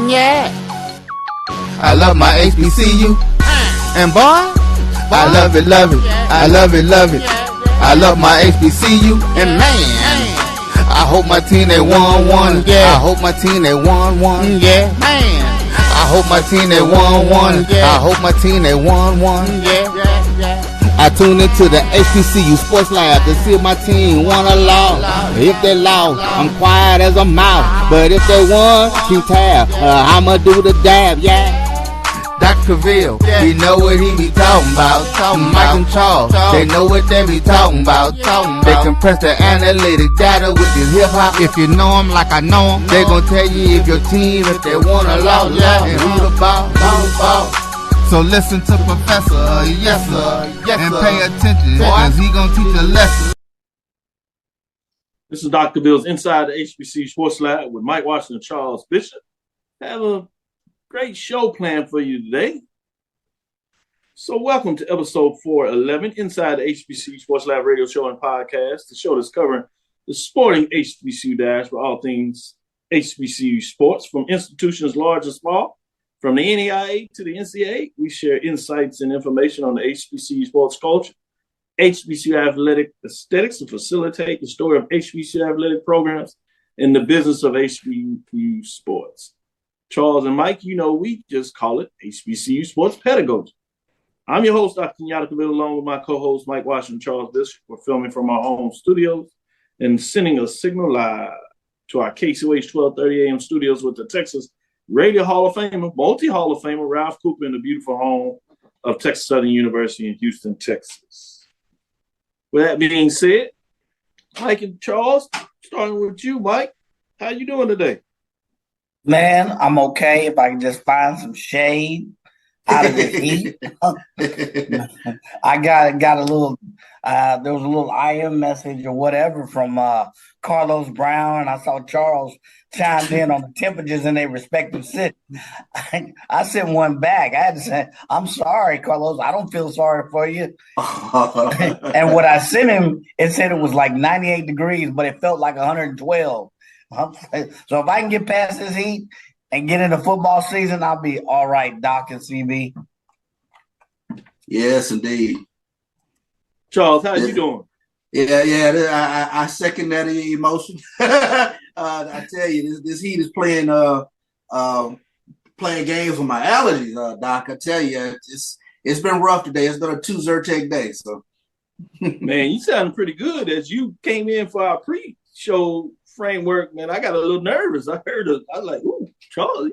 Yeah. I love my HBCU. And boy, I love it, love it. I love it, love it. I love my HBCU. And man, I hope my team they won one. Yeah. I hope my team they won one. Yeah. Man. I hope my team they won one. Yeah. I hope my team they won one. Yeah. I tune into the HBCU Sports Lab to see if my team won or lost. If they lost, I'm quiet as a mouse. But if they won, keep tab. I'ma do the dab, yeah. Dr. Cavil, he know what he be talking about. Mike and Charles, they know what they be talking about. They compress the analytic data with this hip hop. If you know them like I know them, they gon' tell you if your team, if they won or lost, and who the ball. So listen to Professor, yes sir, and pay attention, cause he gon' teach a lesson. This is Dr. Cavil's Inside the HBCU Sports Lab with Mike Washington and Charles Bishop. Have a great show planned for you today. So welcome to episode 411, Inside the HBCU Sports Lab radio show and podcast, the show that's covering the sporting HBCU dash for all things HBCU sports, from institutions large and small. From the NEIA to the NCAA, we share insights and information on the HBCU sports culture, HBCU athletic aesthetics to facilitate the story of HBCU athletic programs and the business of HBCU sports. Charles and Mike, you know, we just call it HBCU sports pedagogy. I'm your host, Dr. Kenyatta Cavil, along with my co-host, Mike Washington, Charles Bishop. We're filming from our home studios and sending a signal live to our KCOH 1230 AM studios with the Texas Radio Hall of Famer, multi-Hall of Famer, Ralph Cooper in the beautiful home of Texas Southern University in Houston, Texas. With that being said, Mike and Charles, starting with you, Mike, how you doing today? Man, I'm okay if I can just find some shade out of the heat. I got a little, there was a little IM message or whatever from Carlos Brown, and I saw Charles chimed in on the temperatures in their respective cities. I sent one back. I had to say, I'm sorry, Carlos. I don't feel sorry for you. And what I sent him, it said it was like 98 degrees, but it felt like 112. So if I can get past this heat and get into football season, I'll be all right, Doc and CB. Yes, indeed. Charles, how you doing? Yeah. I second that emotion. I tell you, this heat is playing games with my allergies, Doc. I tell you, it's been rough today. It's been a 2 Zyrtec day. So, man, you sounding pretty good as you came in for our pre-show framework. Man, I got a little nervous. I was like, "Ooh, Charles,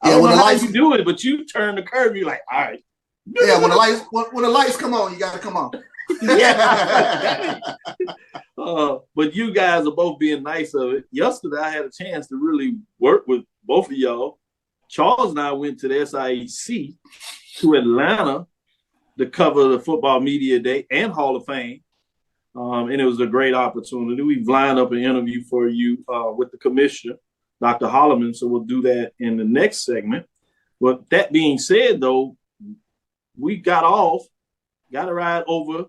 I don't know how you do it, but you turn the curve. You're like, all right." Yeah, when the lights come on, you got to come on. Yeah. But you guys are both being nice of it. Yesterday, I had a chance to really work with both of y'all. Charles and I went to the SIAC to Atlanta to cover the Football Media Day and Hall of Fame. And it was a great opportunity. We've lined up an interview for you with the commissioner, Dr. Holloman, so we'll do that in the next segment. But that being said, though, we got a ride over.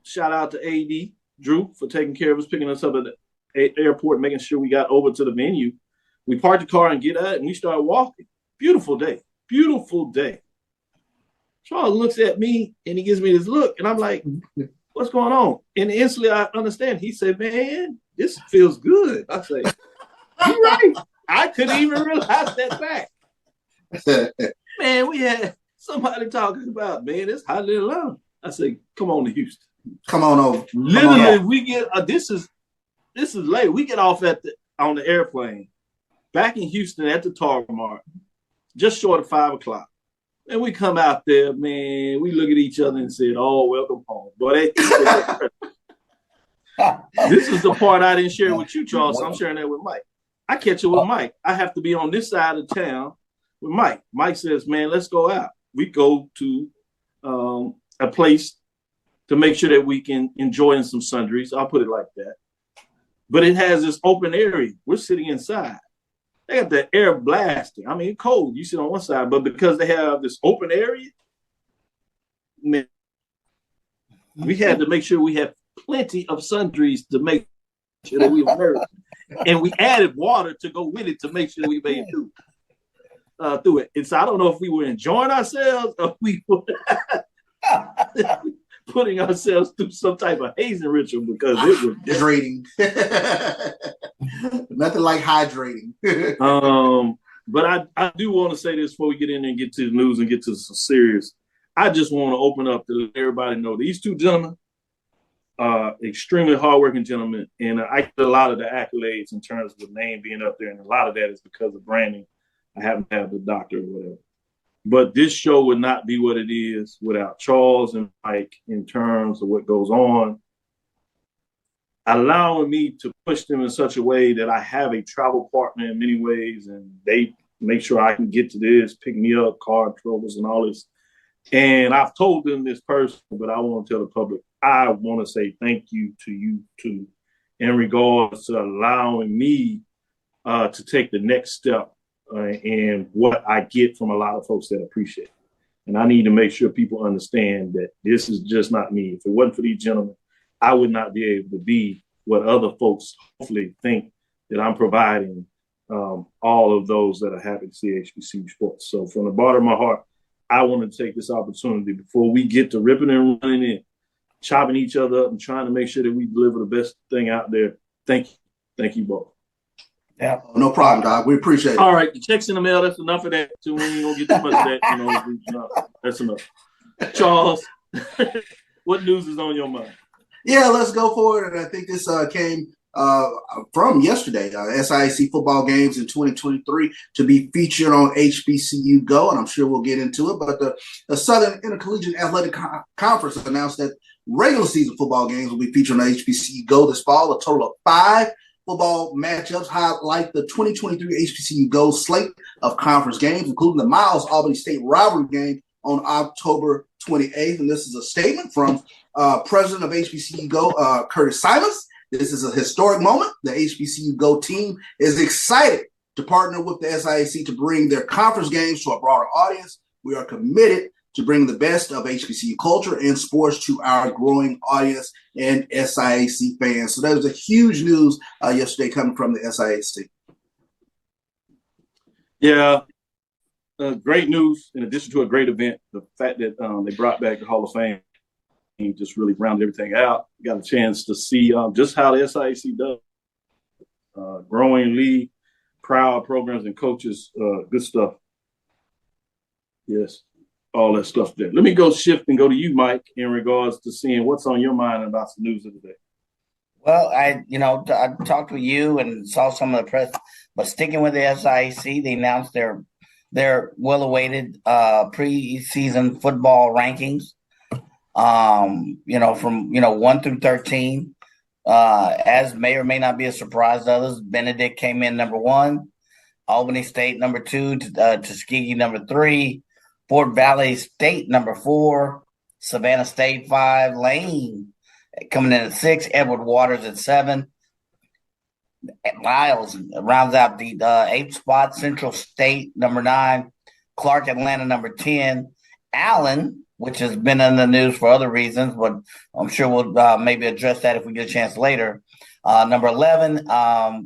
Shout out to AD Drew for taking care of us, picking us up at the airport, making sure we got over to the venue. We parked the car and get out, and we started walking. Beautiful day. Beautiful day. Charles looks at me, and he gives me this look, and I'm like, what's going on? And instantly I understand. He said, man, this feels good. I say, you're right. I couldn't even realize that fact. Man, we had somebody talking about, man, it's hot in Atlanta. I say, come on to Houston. Come on over. Literally, we get this is late. We get off on the airplane back in Houston at the Target, just short of 5:00. And we come out there, man. We look at each other and said, "Oh, welcome home." But this is the part I didn't share with you, Charles. So I'm sharing that with Mike. I catch it with Mike. I have to be on this side of town with Mike. Mike says, "Man, let's go out." We go to a place to make sure that we can enjoy some sundries. I'll put it like that. But it has this open area. We're sitting inside. They got the air blasting. I mean, it's cold. You sit on one side, but because they have this open area, man, we had to make sure we had plenty of sundries to make sure that we were nervous. And we added water to go with it to make sure we made it through. through it. And so I don't know if we were enjoying ourselves or we were putting ourselves through some type of hazing ritual because it was hydrating. Nothing like hydrating. But I do want to say this before we get in there and get to the news and get to some serious. I just want to open up to let everybody know these two gentlemen are extremely hardworking gentlemen, and I get a lot of the accolades in terms of the name being up there, and a lot of that is because of branding. I happen to have the doctor or whatever. But this show would not be what it is without Charles and Mike in terms of what goes on, allowing me to push them in such a way that I have a travel partner in many ways, and they make sure I can get to this, pick me up, car troubles and all this. And I've told them this personally, but I want to tell the public, I want to say thank you to you too, in regards to allowing me to take the next step and what I get from a lot of folks that appreciate it. And I need to make sure people understand that this is just not me. If it wasn't for these gentlemen, I would not be able to be what other folks hopefully think that I'm providing all of those that are happy to see HBCU sports. So from the bottom of my heart, I want to take this opportunity before we get to ripping and running and chopping each other up and trying to make sure that we deliver the best thing out there. Thank you. Thank you both. Yeah, no problem, Doc. We appreciate it. All right, the checks in the mail, that's enough of that. So we ain't going to get too much of that. That's enough. Charles, what news is on your mind? Yeah, let's go for it. And I think this came from yesterday, SIAC football games in 2023 to be featured on HBCU Go, and I'm sure we'll get into it. But the Southern Intercollegiate Athletic Conference announced that regular season football games will be featured on HBCU Go this fall. A total of 5 football matchups highlight the 2023 HBCU Go slate of conference games, including the Miles Albany State rivalry game on October 28th. And this is a statement from President of HBCU Go, Curtis Simons. This is a historic moment. The HBCU Go team is excited to partner with the SIAC to bring their conference games to a broader audience. We are committed to bring the best of HBCU culture and sports to our growing audience and SIAC fans. So that was a huge news yesterday coming from the SIAC. Yeah, great news. In addition to a great event, the fact that they brought back the Hall of Fame just really rounded everything out. Got a chance to see just how the SIAC does. Growing league, proud programs and coaches, good stuff. Yes, all that stuff there. Let me go shift and go to you, Mike, in regards to seeing what's on your mind about the news of the day. Well, I talked with you and saw some of the press, but sticking with the SIAC, they announced their well-awaited preseason football rankings. From 1 through 13, as may or may not be a surprise to others. Benedict came in number 1, Albany State number 2, Tuskegee number 3, Fort Valley State number 4, Savannah State 5, Lane coming in at 6, Edward Waters at 7. Miles rounds out the 8th spot, Central State number 9, Clark Atlanta number 10, Allen, which has been in the news for other reasons, but I'm sure we'll maybe address that if we get a chance later. Number 11,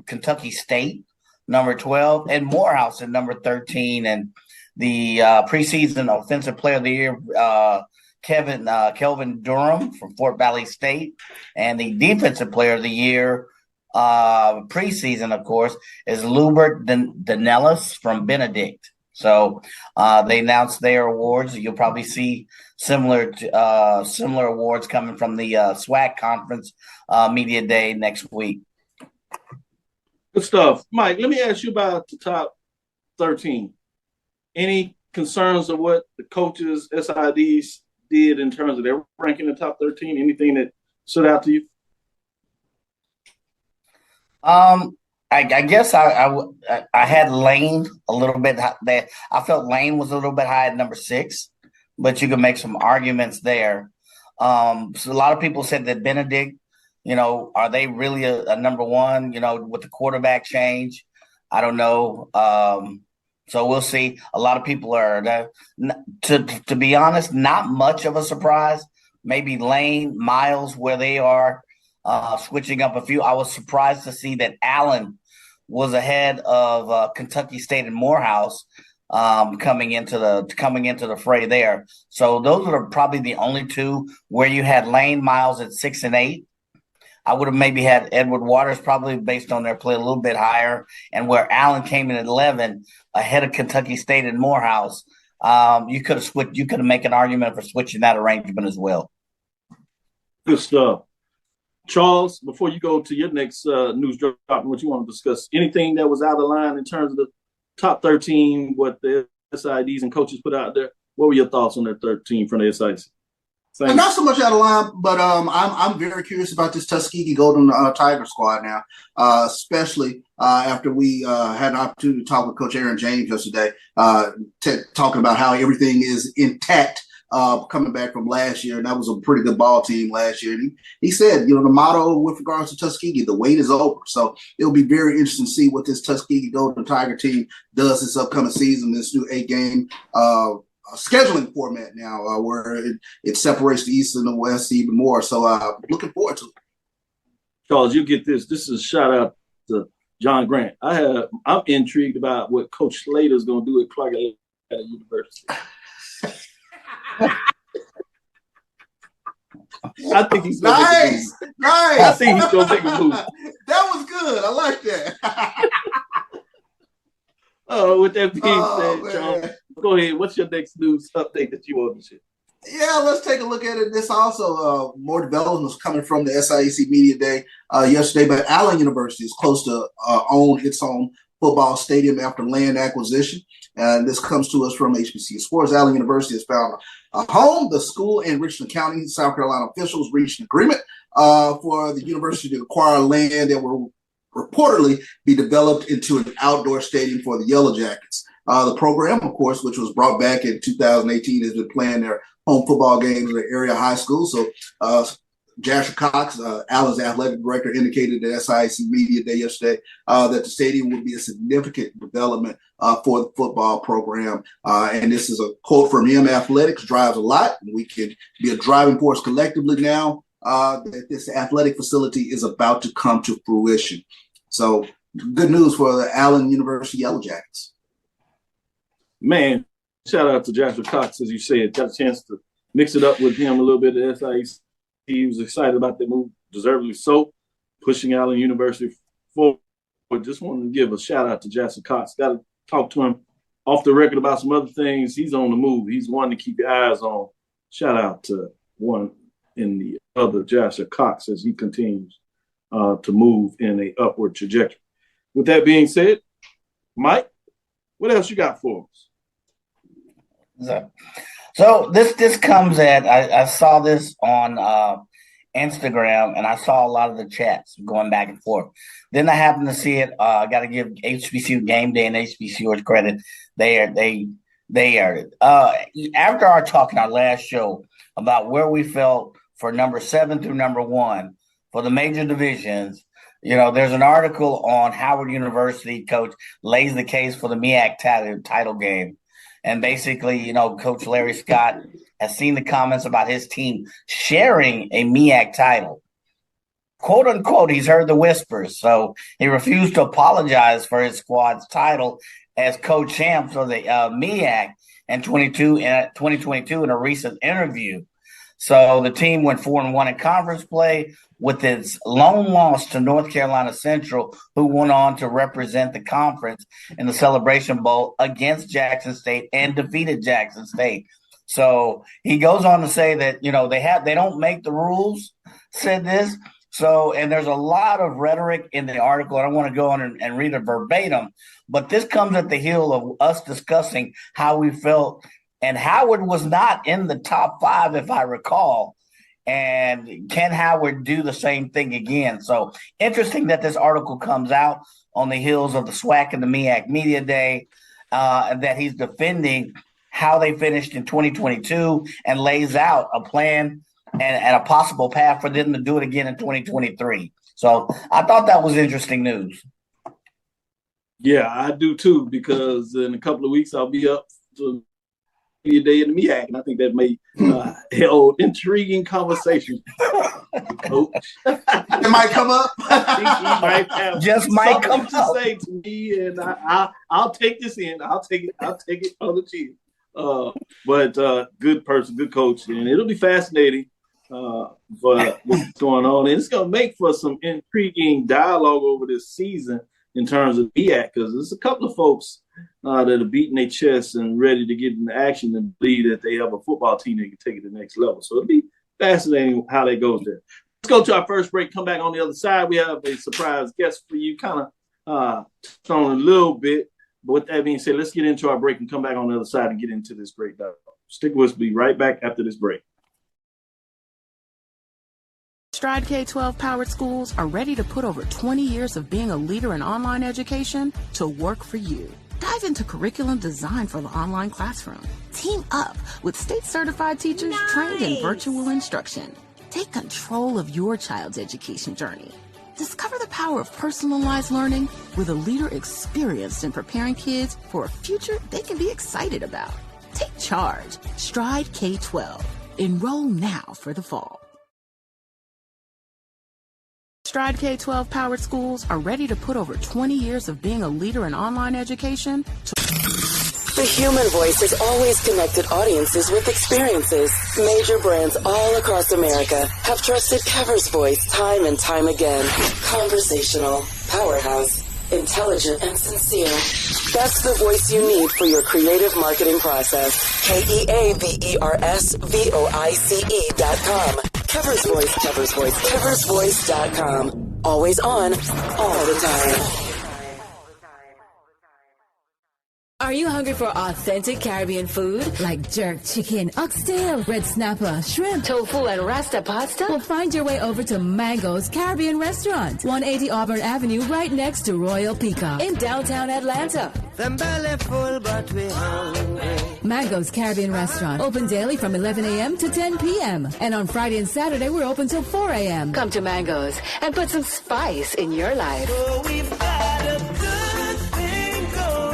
Kentucky State, number 12, and Morehouse at number 13. And the preseason Offensive Player of the Year, Kelvin Durham from Fort Valley State, and the Defensive Player of the Year preseason, of course, is Lubert Danellis from Benedict. So they announced their awards. You'll probably see similar awards coming from the SWAC conference media day next week. Good stuff. Mike, let me ask you about the top 13. Any concerns of what the coaches, SIDs did in terms of their ranking in the top 13? Anything that stood out to you? I guess I had Lane a little bit there. I felt Lane was a little bit high at number 6, but you can make some arguments there. So a lot of people said that Benedict, are they really a number 1, with the quarterback change? I don't know. So we'll see. A lot of people are, to be honest, not much of a surprise. Maybe Lane, Miles, where they are. Switching up a few, I was surprised to see that Allen was ahead of Kentucky State and Morehouse. coming into the fray there. So those are probably the only two where you had Lane Miles at 6 and 8. I would have maybe had Edward Waters probably based on their play a little bit higher, and where Allen came in at 11 ahead of Kentucky State and Morehouse. You could have switched. You could have made an argument for switching that arrangement as well. Good stuff. Charles, before you go to your next news drop, what you want to discuss, anything that was out of line in terms of the top 13, what the SIDs and coaches put out there? What were your thoughts on that 13 from the SIC? Not so much out of line, but I'm very curious about this Tuskegee Golden Tiger squad now, especially after we had an opportunity to talk with Coach Aaron James yesterday, talking about how everything is intact coming back from last year, and that was a pretty good ball team last year. And he said, the motto with regards to Tuskegee, the wait is over. So it'll be very interesting to see what this Tuskegee Golden Tiger team does this upcoming season, this new 8-game scheduling format now, where it separates the East and the West even more. So looking forward to it. Charles, you get this. This is a shout out to John Grant. I'm intrigued about what Coach Slater is going to do at Clark at University. I think he's going to take a move. Nice. I think he's going to take a move. That was good. I like that. With that being said, Charles, go ahead. What's your next news update that you want to share? Yeah, let's take a look at it. This also more developments coming from the SIAC Media Day yesterday, but Allen University is close to own its own football stadium after land acquisition. And this comes to us from HBCU Sports. Allen University has found a home. The school and Richland County, South Carolina officials reached an agreement for the university to acquire land that will reportedly be developed into an outdoor stadium for the Yellow Jackets. The program, of course, which was brought back in 2018, has been playing their home football games at the area high school. So Jasher Cox, Allen's athletic director, indicated at SIAC Media Day yesterday that the stadium would be a significant development for the football program. And this is a quote from him: "Athletics drives a lot, and we can be a driving force collectively now that this athletic facility is about to come to fruition." So good news for the Allen University Yellow Jackets. Man, shout out to Jasper Cox, as you said. Got a chance to mix it up with him a little bit at SIAC. He was excited about that move, deservedly so, pushing Allen University forward. Just wanted to give a shout out to Jasper Cox. Got to talk to him off the record about some other things. He's on the move. He's one to keep your eyes on. Shout out to one in the other, Jasper Cox, as he continues to move in a upward trajectory. With that being said, Mike, what else you got for us? So this comes at, I saw this on Instagram, and I saw a lot of the chats going back and forth. Then I happened to see it. I got to give HBCU Game Day and HBCUers credit. They aired it. After our talk in our last show about where we felt for number 7 through number 1 for the major divisions, there's an article on Howard University coach lays the case for the MEAC title game. And basically, Coach Larry Scott has seen the comments about his team sharing a MEAC title. Quote unquote, he's heard the whispers. So he refused to apologize for his squad's title as co-champs for the MEAC in 2022 in a recent interview. So the team went 4-1 in conference play with its lone loss to North Carolina Central, who went on to represent the conference in the Celebration Bowl against Jackson State and defeated Jackson State. So he goes on to say that, they don't make the rules, said this. So, and there's a lot of rhetoric in the article. I don't want to go on and read it verbatim, but this comes at the heel of us discussing how we felt. And Howard was not in the top 5, if I recall. And can Howard do the same thing again? So interesting that this article comes out on the heels of the SWAC and the MEAC Media Day, and that he's defending how they finished in 2022 and lays out a plan and a possible path for them to do it again in 2023. So I thought that was interesting news. Yeah, I do too, because in a couple of weeks I'll be up to Media Day in the MEAC, and I think that may hold intriguing conversation Coach. It might come up. He might have Just might come to up. say to me, and I'll take this in. I'll take it on the chin. But good person, good coach, and it'll be fascinating for what's going on, and it's going to make for some intriguing dialogue over this season in terms of SIAC, because there's a couple of folks that are beating their chests and ready to get into action and believe that they have a football team that can take it to the next level. So it'll be fascinating how that goes there. Let's go to our first break. Come back on the other side. We have a surprise guest for you, kind of touched on a little bit. But with that being said, let's get into our break and come back on the other side and get into this great dialogue. Stick with us. Be right back after this break. Stride K-12 powered schools are ready to put over 20 years of being a leader in online education to work for you. Dive into curriculum design for the online classroom. Team up with state-certified teachers trained in virtual instruction. Take control of your child's education journey. Discover the power of personalized learning with a leader experienced in preparing kids for a future they can be excited about. Take charge. Stride K-12. Enroll now for the fall. Stride K-12 powered schools are ready to put over 20 years of being a leader in online education to The human voice has always connected audiences with experiences. Major brands all across America have trusted Kever's voice time and time again. Conversational, powerhouse, intelligent, and sincere. That's the voice you need for your creative marketing process. KEAVERSVOICE.com. Kever's Voice, Kever's Voice, KeversVoice.com. Always on, all the time. Are you hungry for authentic Caribbean food? Like jerk chicken, oxtail, red snapper, shrimp, tofu, and rasta pasta? Well, find your way over to Mango's Caribbean Restaurant, 180 Auburn Avenue, right next to Royal Peacock in downtown Atlanta. Them belly full, but we hungry. Mango's Caribbean Restaurant, open daily from 11 a.m. to 10 p.m. And on Friday and Saturday, we're open till 4 a.m. Come to Mango's and put some spice in your life. Oh, we've got a good thing going.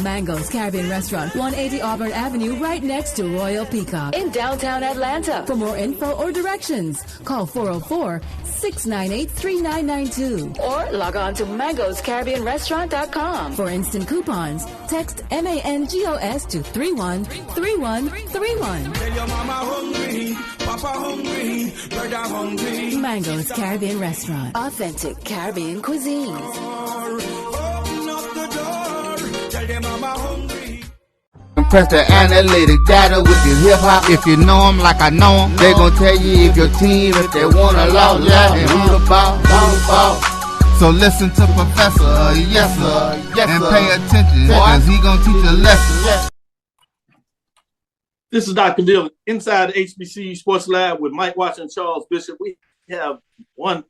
Mango's Caribbean Restaurant, 180 Auburn Avenue, right next to Royal Peacock In downtown Atlanta. For more info or directions, call 404-698-3992. Or log on to mangoscaribbeanrestaurant.com. For instant coupons, text MANGOS to 313131. Tell your mama hungry, papa hungry, brother hungry. Mango's Caribbean Restaurant. Authentic Caribbean cuisine. Open up the door, tell your mama hungry. Press the analytic data with your hip hop. If you know them like I know them, they gon' tell you if your team, if they wanna lose, and who the ball. So listen to Professor, yes sir, and pay attention, cause he gon' teach a lesson. This is Dr. Cavil inside the HBCU Sports Lab with Mike Watson and Charles Bishop. We have one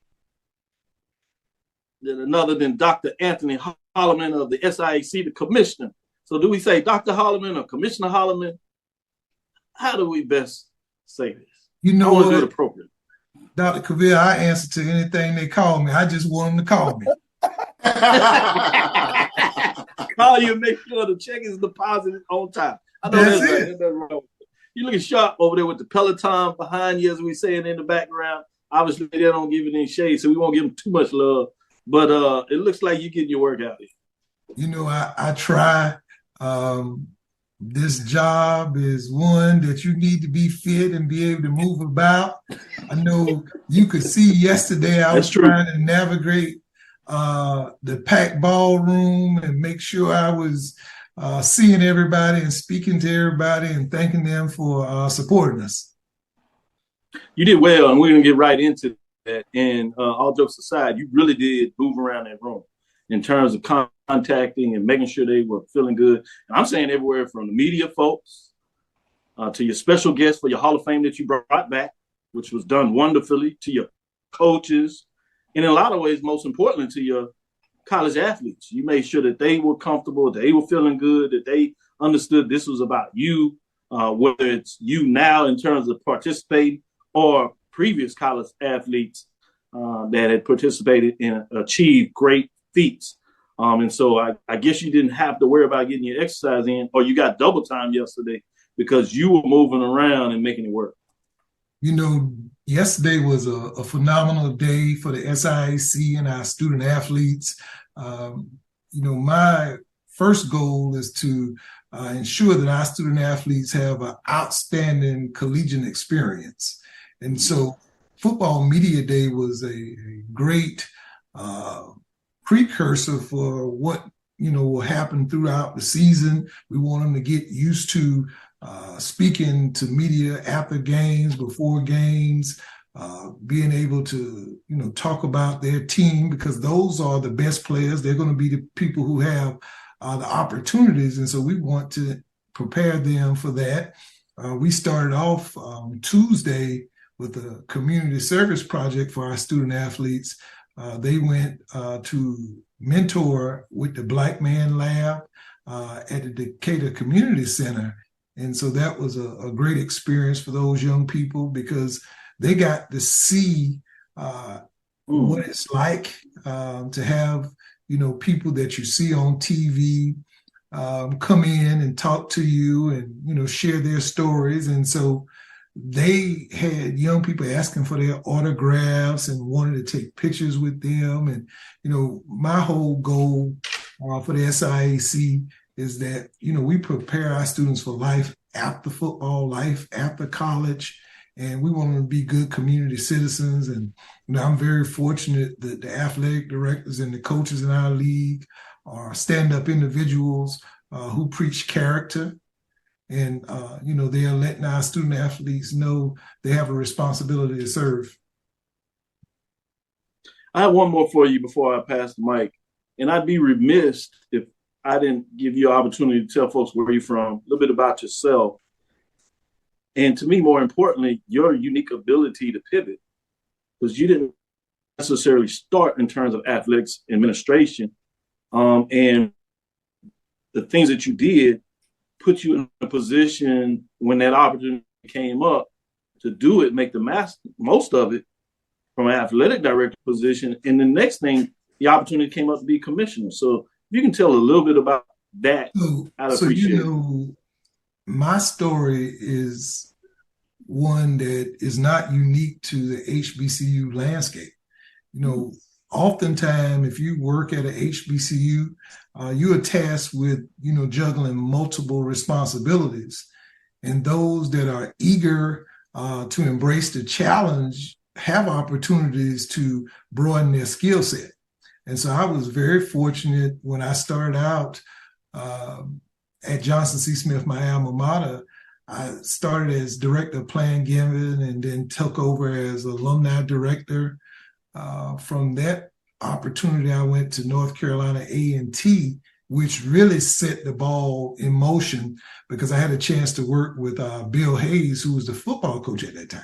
than another than Dr. Anthony Holloman of the SIAC, the Commissioner. So do we say Dr. Holloman or Commissioner Holloman? How do we best say this? You know what? Do it what, appropriate. Dr. Cavil, I answer to anything they call me. I just want them to call me. Call you and make sure the check is deposited on time. I know That's that's right. it. There's nothing wrong with it. You looking sharp over there with the Peloton behind you, as we saying in the background. Obviously, they don't give it any shade, so we won't give them too much love. But it looks like you're getting your workout in. You know, I try. This job is one that you need to be fit and be able to move about. I know you could see yesterday I was trying to navigate the packed ballroom and make sure I was seeing everybody and speaking to everybody and thanking them for supporting us. You did well, and we're going to get right into that. And all jokes aside, you really did move around that room in terms of contacting and making sure they were feeling good. And I'm saying everywhere from the media folks to your special guests for your Hall of Fame that you brought back, which was done wonderfully, to your coaches, and in a lot of ways, most importantly, to your college athletes. You made sure that they were comfortable, they were feeling good, that they understood this was about you, whether it's you now in terms of participating or previous college athletes that had participated and achieved great feats. And so I guess you didn't have to worry about getting your exercise in, or you got double time yesterday because you were moving around and making it work. Yesterday was a phenomenal day for the SIAC and our student athletes. My first goal is to ensure that our student athletes have an outstanding collegiate experience. And so Football Media Day was a great precursor for what, will happen throughout the season. We want them to get used to speaking to media after games, before games, being able to, talk about their team, because those are the best players. They're going to be the people who have the opportunities. And so we want to prepare them for that. We started off Tuesday with a community service project for our student athletes. They went to mentor with the Black Man Lab at the Decatur Community Center. And so that was a great experience for those young people, because they got to see what it's like to have, people that you see on TV come in and talk to you and, share their stories. And so they had young people asking for their autographs and wanted to take pictures with them. And, my whole goal for the SIAC is that, we prepare our students for life after football, life after college, and we want them to be good community citizens. And, I'm very fortunate that the athletic directors and the coaches in our league are stand-up individuals who preach character. And, they are letting our student athletes know they have a responsibility to serve. I have one more for you before I pass the mic. And I'd be remiss if I didn't give you an opportunity to tell folks where you're from, a little bit about yourself. And to me, more importantly, your unique ability to pivot, because you didn't necessarily start in terms of athletics administration. And the things that you did put you in a position when that opportunity came up to do it, make the most of it from an athletic director position. And the next thing, the opportunity came up to be commissioner. So if you can tell a little bit about that, I'd appreciate it. My story is one that is not unique to the HBCU landscape. Oftentimes, if you work at a HBCU, you are tasked with, juggling multiple responsibilities. And those that are eager to embrace the challenge have opportunities to broaden their skill set. And so I was very fortunate when I started out at Johnson C. Smith, my alma mater. I started as director of plan giving and then took over as alumni director. From that opportunity, I went to North Carolina A&T, which really set the ball in motion, because I had a chance to work with Bill Hayes, who was the football coach at that time.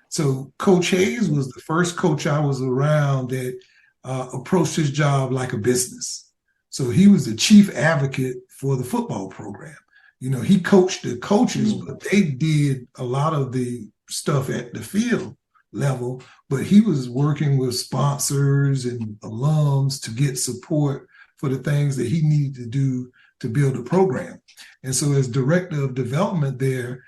So Coach Hayes was the first coach I was around that approached his job like a business. So he was the chief advocate for the football program. He coached the coaches, but they did a lot of the stuff at the field level, but he was working with sponsors and alums to get support for the things that he needed to do to build a program. And so as director of development there,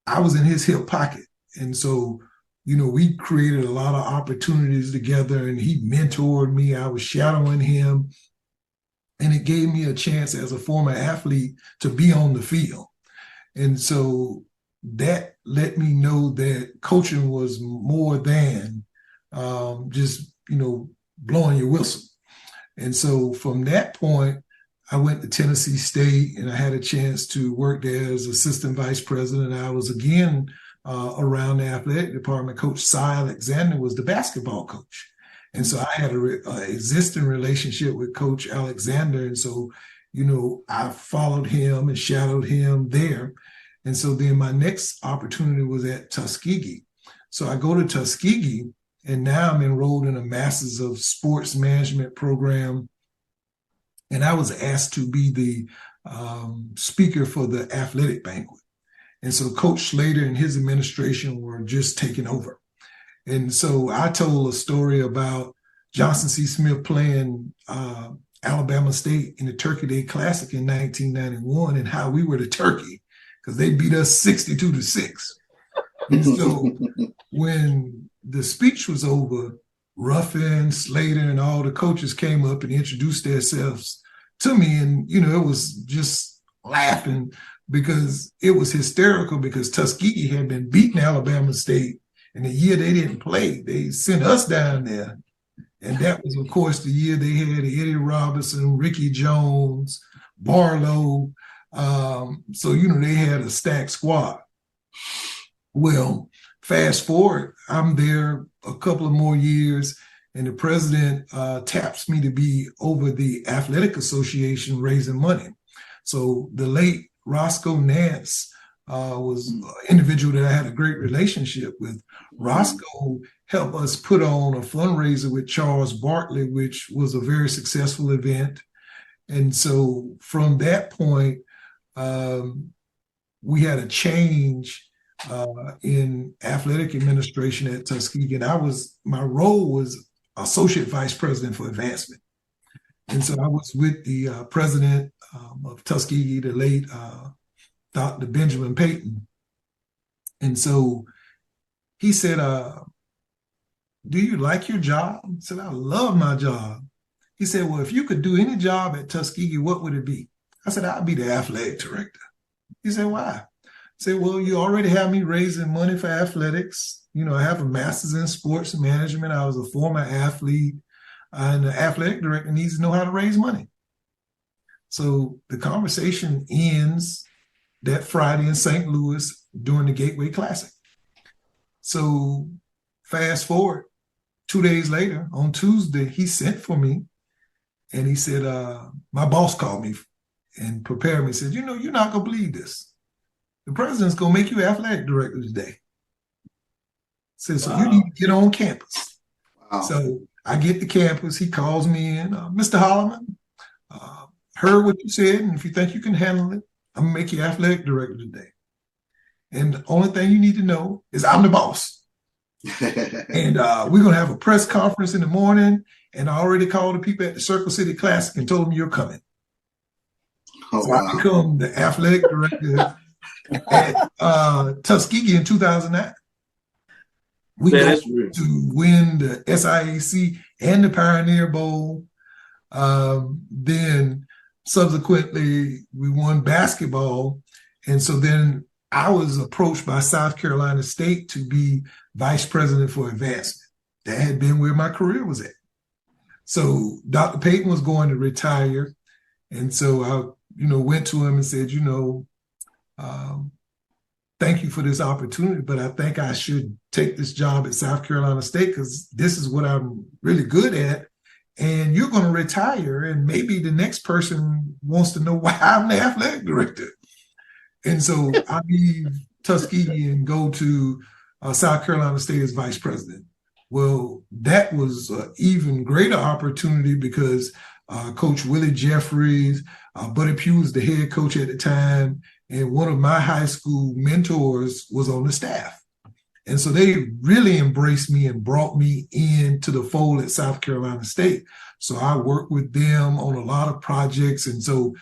I was in his hip pocket. And so, we created a lot of opportunities together, and he mentored me. I was shadowing him, and it gave me a chance as a former athlete to be on the field. And so that let me know that coaching was more than just, blowing your whistle. And so from that point, I went to Tennessee State, and I had a chance to work there as assistant vice president. I was again around the athletic department. Coach Cy Alexander was the basketball coach. And so I had an existing relationship with Coach Alexander. And so, I followed him and shadowed him there. And so then my next opportunity was at Tuskegee. So I go to Tuskegee, and now I'm enrolled in a Master's of Sports Management program. And I was asked to be the speaker for the athletic banquet. And so Coach Slater and his administration were just taking over. And so I told a story about Johnson C. Smith playing Alabama State in the Turkey Day Classic in 1991 and how we were the turkey because they beat us 62-6. And so when the speech was over, Ruffin, Slater, and all the coaches came up and introduced themselves to me. And, it was just laughing because it was hysterical because Tuskegee had been beating Alabama State. And the year they didn't play, they sent us down there. And that was, of course, the year they had Eddie Robinson, Ricky Jones, Barlow. So, they had a stacked squad. Well, fast forward, I'm there a couple of more years, and the president taps me to be over the Athletic Association raising money. So the late Roscoe Nance was an individual that I had a great relationship with. Roscoe helped us put on a fundraiser with Charles Barkley, which was a very successful event. And so from that point, we had a change in athletic administration at Tuskegee. And my role was associate vice president for advancement. And so I was with the president of Tuskegee, the late Dr. Benjamin Payton. And so he said, do you like your job? I said, I love my job. He said, well, if you could do any job at Tuskegee, what would it be? I said, I'd be the athletic director. He said, why? I said, well, you already have me raising money for athletics. I have a master's in sports management. I was a former athlete, and the athletic director needs to know how to raise money. So the conversation ends that Friday in St. Louis during the Gateway Classic. So fast forward 2 days later, on Tuesday, he sent for me and he said, my boss called me and prepared me, said, you're not going to believe this. The president's going to make you athletic director today. Said, so you need to get on campus. Wow. So I get to campus. He calls me in, Mr. Holloman, heard what you said, and if you think you can handle it, I'm going to make you athletic director today. And the only thing you need to know is I'm the boss. And we're going to have a press conference in the morning, and I already called the people at the Circle City Classic and told them you're coming. Oh, so I become the athletic director at Tuskegee in 2009. We got to win the SIAC and the Pioneer Bowl. Then subsequently, we won basketball. And so then I was approached by South Carolina State to be vice president for advancement. That had been where my career was at. So Dr. Payton was going to retire. And so I, went to him and said, thank you for this opportunity, but I think I should take this job at South Carolina State because this is what I'm really good at. And you're going to retire, and maybe the next person wants to know why I'm the athletic director. And so I leave Tuskegee and go to South Carolina State as vice president. Well, that was an even greater opportunity because Coach Willie Jeffries, Buddy Pugh was the head coach at the time, and one of my high school mentors was on the staff. And so they really embraced me and brought me into the fold at South Carolina State. So I worked with them on a lot of projects. And so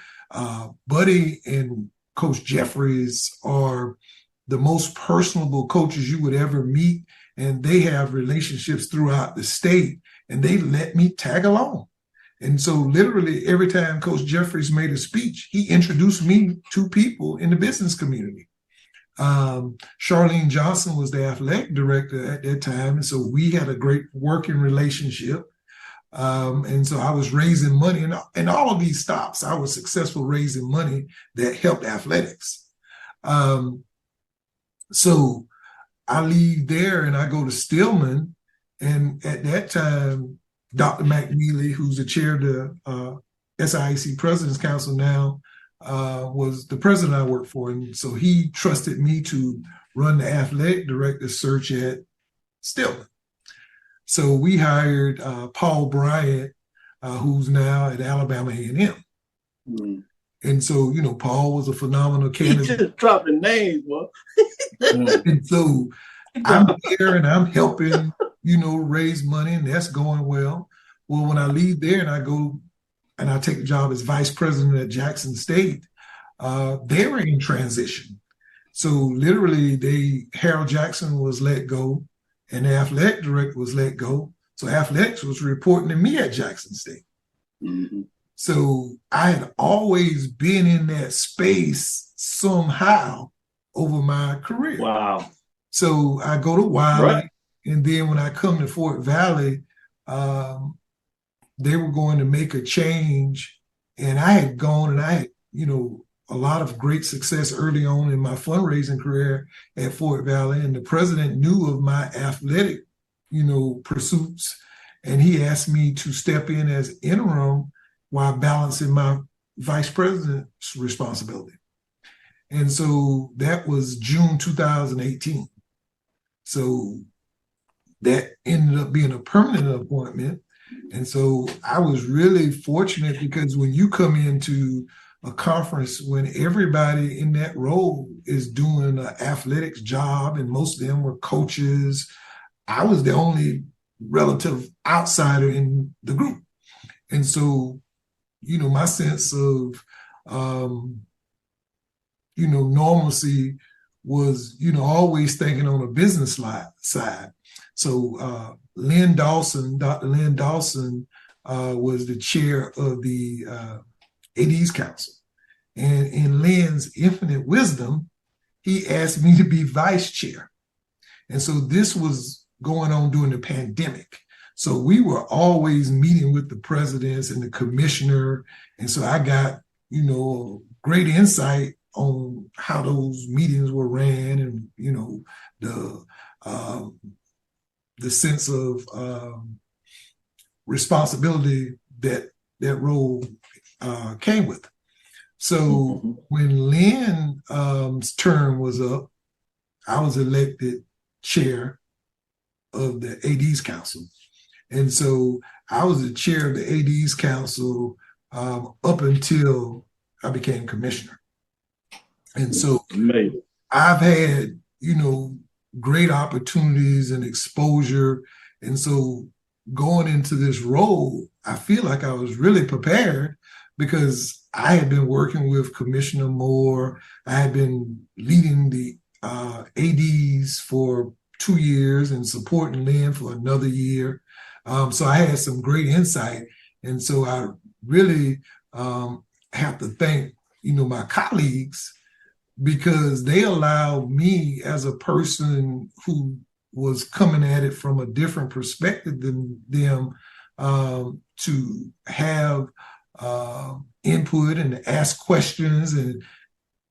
Buddy and Coach Jeffries are the most personable coaches you would ever meet. And they have relationships throughout the state, and they let me tag along. And so literally every time Coach Jeffries made a speech, he introduced me to people in the business community. Charlene Johnson was the athletic director at that time. And so we had a great working relationship. And so I was raising money, and all of these stops, I was successful raising money that helped athletics. So I leave there and I go to Stillman. And at that time, Dr. McNeely, who's the chair of the SIAC President's Council now, was the president I worked for. And so he trusted me to run the athletic director search at Stillman. So we hired Paul Bryant, who's now at Alabama A&M. Mm. And so, Paul was a phenomenal candidate. He just dropping names, bro. And so I'm there and I'm helping, raise money, and that's going well. Well, when I leave there and I go and I take a job as vice president at Jackson State, they were in transition. So literally, Harold Jackson was let go, and the athletic director was let go. So athletics was reporting to me at Jackson State. Mm-hmm. So I had always been in that space somehow over my career. Wow. So I go to Wiley, right. And then when I come to Fort Valley, they were going to make a change. And I had gone and I had, a lot of great success early on in my fundraising career at Fort Valley. And the president knew of my athletic, pursuits. And he asked me to step in as interim while balancing my vice president's responsibility. And so that was June 2018. So that ended up being a permanent appointment. And so I was really fortunate because when you come into a conference when everybody in that role is doing an athletics job and most of them were coaches, I was the only relative outsider in the group. And so, my sense of, normalcy was, always thinking on a business side. So Dr. Lynn Dawson was the chair of the AD's Council. And in Lynn's infinite wisdom, he asked me to be vice chair. And so this was going on during the pandemic. So we were always meeting with the presidents and the commissioner. And so I got, great insight on how those meetings were ran and, the sense of responsibility that role came with. So when Lynn's term was up, I was elected chair of the AD's Council. And so I was the chair of the AD's Council up until I became commissioner. And so I've had, great opportunities and exposure. And so going into this role, I feel like I was really prepared because I had been working with Commissioner Moore. I had been leading the ADs for 2 years and supporting Lynn for another year. So I had some great insight. And so I really have to thank, my colleagues because they allowed me as a person who was coming at it from a different perspective than them to have input and ask questions and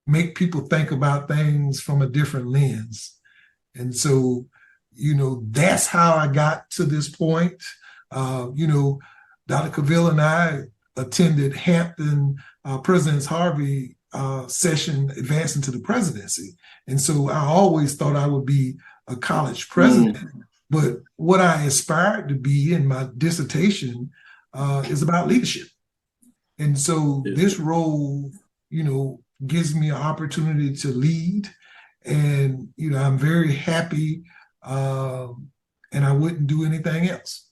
make people think about things from a different lens. And so, that's how I got to this point. Dr. Cavil and I attended Hampton President's Harvey session advancing to the presidency. And so I always thought I would be a college president. But what I aspired to be in my dissertation is about leadership. And so this role, gives me an opportunity to lead. And, I'm very happy and I wouldn't do anything else.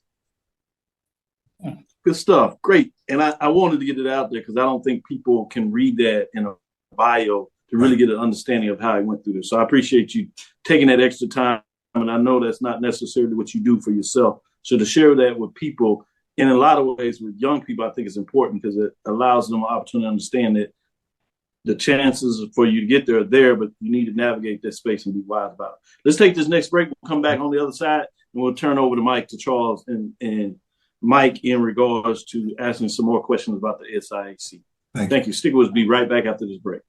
Good stuff. Great. And I wanted to get it out there because I don't think people can read that in a bio to really get an understanding of how he went through this. So I appreciate you taking that extra time. And I know that's not necessarily what you do for yourself. So to share that with people, in a lot of ways with young people, I think it's important because it allows them an opportunity to understand that the chances for you to get there are there, but you need to navigate that space and be wise about it. Let's take this next break. We'll come back on the other side and we'll turn over to Mike, to Charles and Mike in regards to asking some more questions about the SIAC. Thank you. Stick with us. Be right back after this break.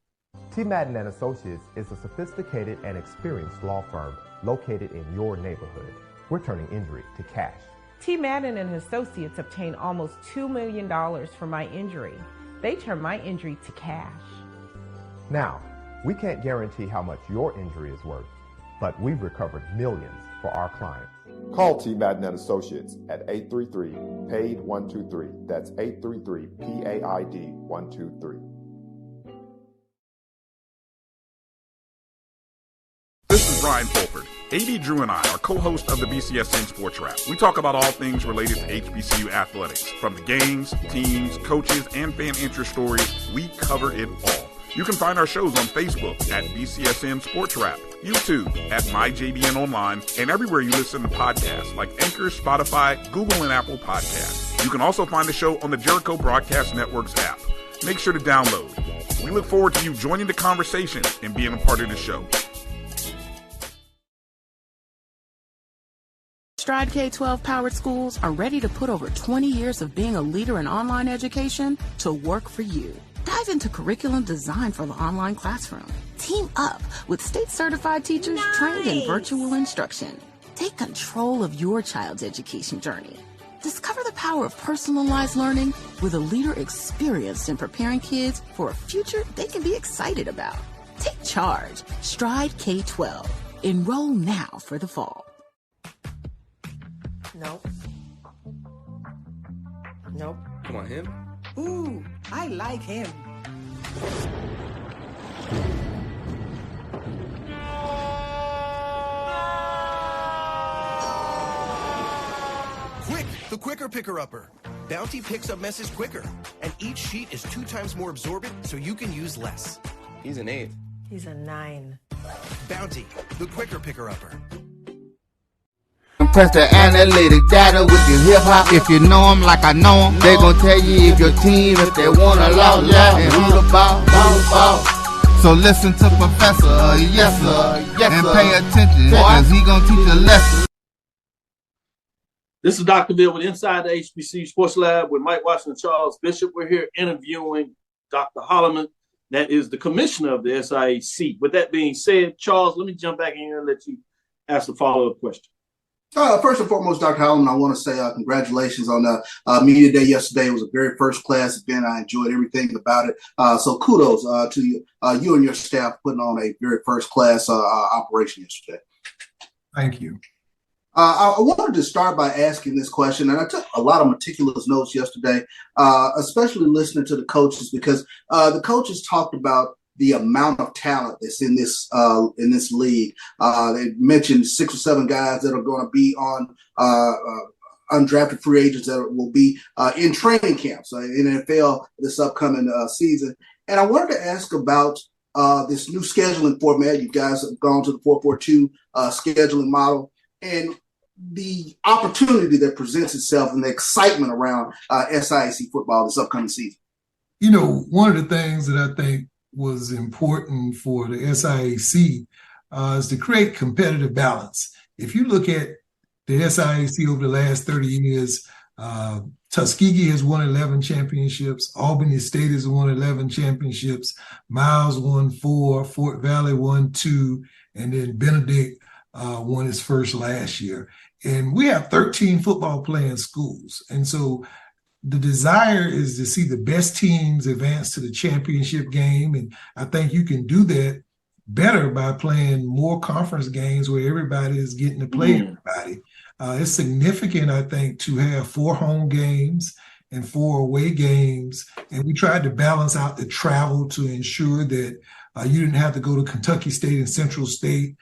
T. Madden & Associates is a sophisticated and experienced law firm located in your neighborhood. We're turning injury to cash. T. Madden & Associates obtained almost $2 million for my injury. They turned my injury to cash. Now, we can't guarantee how much your injury is worth, but we've recovered millions for our clients. Call T. Madden & Associates at 833-PAID-123. That's 833-PAID-123. This is Brian Fulford. AD Drew and I are co-hosts of the BCSN Sports Lab. We talk about all things related to HBCU athletics. From the games, teams, coaches, and fan interest stories, we cover it all. You can find our shows on Facebook at BCSN Sports Lab, YouTube at MyJBN Online, and everywhere you listen to podcasts like Anchor, Spotify, Google, and Apple Podcasts. You can also find the show on the Jericho Broadcast Network's app. Make sure to download. We look forward to you joining the conversation and being a part of the show. Stride K-12 powered schools are ready to put over 20 years of being a leader in online education to work for you. Dive into curriculum design for the online classroom. Team up with state-certified teachers trained in virtual instruction. Take control of your child's education journey. Discover the power of personalized learning with a leader experienced in preparing kids for a future they can be excited about. Take charge. Stride K-12. Enroll now for the fall. Nope. Nope. Come on, him? Ooh, I like him. Quick, the quicker picker-upper. Bounty picks up messes quicker, and each sheet is 2 times more absorbent, so you can use less. He's an 8. He's a 9. Bounty, the quicker picker-upper. Press the analytic data with your hip hop. If you know them like I know them, they gon' tell you if your team, if they wanna law, and who the ball. So listen to Professor, yes sir, and pay attention, cause he gon' teach a lesson. This is Dr. Bill with Inside the HBCU Sports Lab with Mike Washington, Charles Bishop. We're here interviewing Dr. Holloman, that is the commissioner of the SIAC. With that being said, Charles, let me jump back in here and let you ask the follow-up question. First and foremost, Dr. Holloman, I want to say congratulations on Media Day yesterday. It was a very first-class event. I enjoyed everything about it. So kudos to you and your staff putting on a very first-class operation yesterday. Thank you. I wanted to start by asking this question, and I took a lot of meticulous notes yesterday, especially listening to the coaches, because the coaches talked about the amount of talent that's in this league. They mentioned 6 or 7 guys that are going to be on undrafted free agents that will be in training camps in NFL this upcoming season. And I wanted to ask about this new scheduling format. You guys have gone to the 4-4-2 scheduling model, and the opportunity that presents itself and the excitement around SIAC football this upcoming season. You know, one of the things that I think was important for the SIAC is to create competitive balance. If you look at the SIAC over the last 30 years, Tuskegee has won 11 championships. Albany State has won 11 championships. Miles won 4. Fort Valley won 2. And then Benedict won his first last year. And we have 13 football playing schools. And so the desire is to see the best teams advance to the championship game. And I think you can do that better by playing more conference games where everybody is getting to play everybody. It's significant, I think, to have 4 home games and 4 away games. And we tried to balance out the travel to ensure that you didn't have to go to Kentucky State and Central State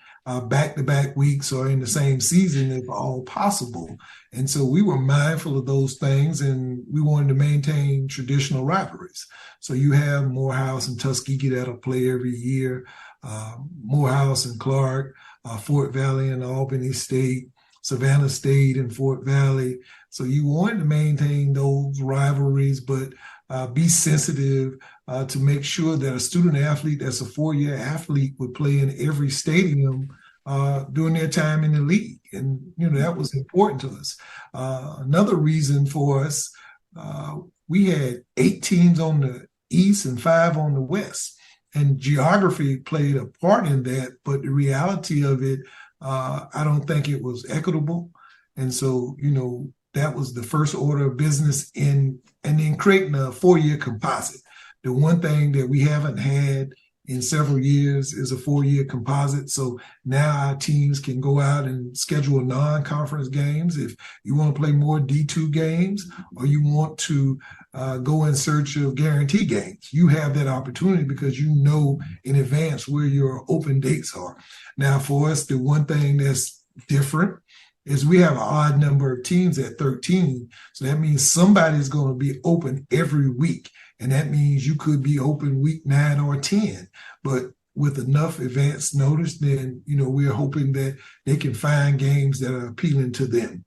back-to-back weeks or in the same season if all possible. And so we were mindful of those things, and we wanted to maintain traditional rivalries. So you have Morehouse and Tuskegee that'll play every year, Morehouse and Clark, Fort Valley and Albany State, Savannah State and Fort Valley. So you wanted to maintain those rivalries, but be sensitive to make sure that a student athlete that's a 4-year athlete would play in every stadium during their time in the league. And, you know, that was important to us. Another reason for us, we had 8 teams on the East and 5 on the West. And geography played a part in that, but the reality of it, I don't think it was equitable. And so, you know, that was the first order of business and then creating a 4-year composite. The one thing that we haven't had in several years is a 4-year composite. So now our teams can go out and schedule non-conference games. If you want to play more D2 games or you want to go in search of guarantee games, you have that opportunity because you know in advance where your open dates are. Now for us, the one thing that's different is we have an odd number of teams at 13. So that means somebody's going to be open every week. And that means you could be open week 9 or 10, but with enough advance notice, then, we're hoping that they can find games that are appealing to them.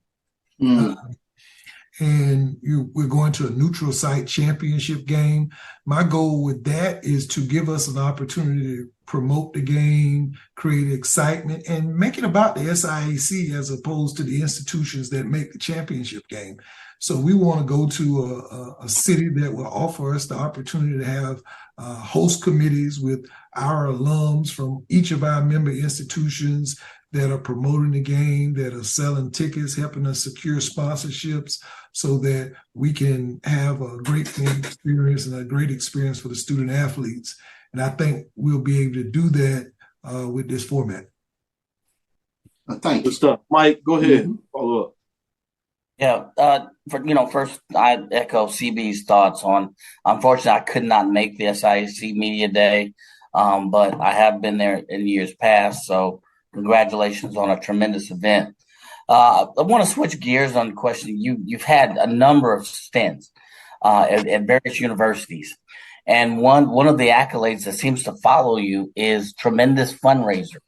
We're going to a neutral site championship game. My goal with that is to give us an opportunity to promote the game, create excitement, and make it about the SIAC as opposed to the institutions that make the championship game. So we want to go to a city that will offer us the opportunity to have host committees with our alums from each of our member institutions that are promoting the game, that are selling tickets, helping us secure sponsorships so that we can have a great fan experience and a great experience for the student athletes. And I think we'll be able to do that with this format. Thank you. Good stuff. Mike, go ahead. Follow up. Yeah. First, I echo CB's thoughts on, unfortunately, I could not make the SIAC Media Day, but I have been there in years past. So congratulations on a tremendous event. I want to switch gears on the question. You've had a number of stints at various universities. And one of the accolades that seems to follow you is tremendous fundraiser,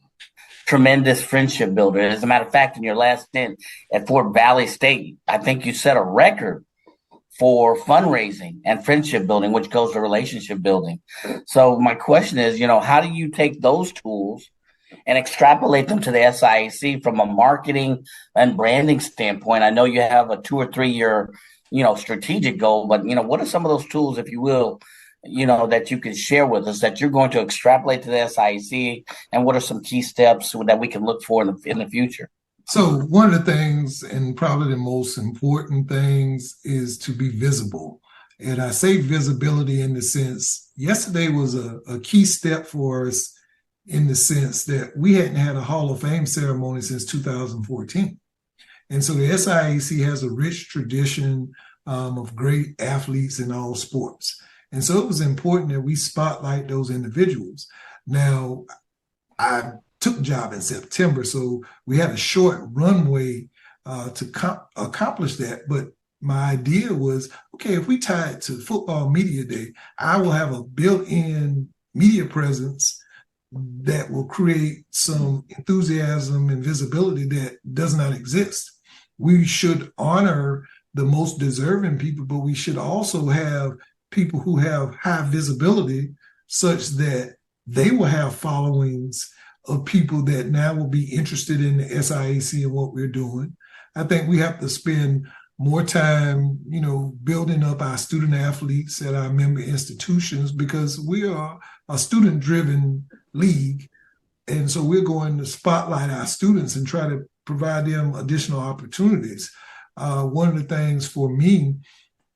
tremendous friendship builder. As a matter of fact, in your last stint at Fort Valley State, I think you set a record for fundraising and friendship building, which goes to relationship building. So my question is, how do you take those tools and extrapolate them to the SIAC from a marketing and branding standpoint? I know you have a 2 or 3 year, strategic goal, but, what are some of those tools, if you will, that you can share with us that you're going to extrapolate to the SIAC, and what are some key steps that we can look for in the future? So one of the things, and probably the most important things, is to be visible. And I say visibility in the sense, yesterday was a key step for us in the sense that we hadn't had a Hall of Fame ceremony since 2014. And so the SIAC has a rich tradition of great athletes in all sports. And so it was important that we spotlight those individuals. Now, I took the job in September, so we had a short runway to accomplish that. But my idea was, okay, if we tie it to Football Media Day, I will have a built-in media presence that will create some enthusiasm and visibility that does not exist. We should honor the most deserving people, but we should also have people who have high visibility such that they will have followings of people that now will be interested in the SIAC and what we're doing. I think we have to spend more time, building up our student athletes at our member institutions, because we are a student-driven league. And so we're going to spotlight our students and try to provide them additional opportunities. One of the things for me,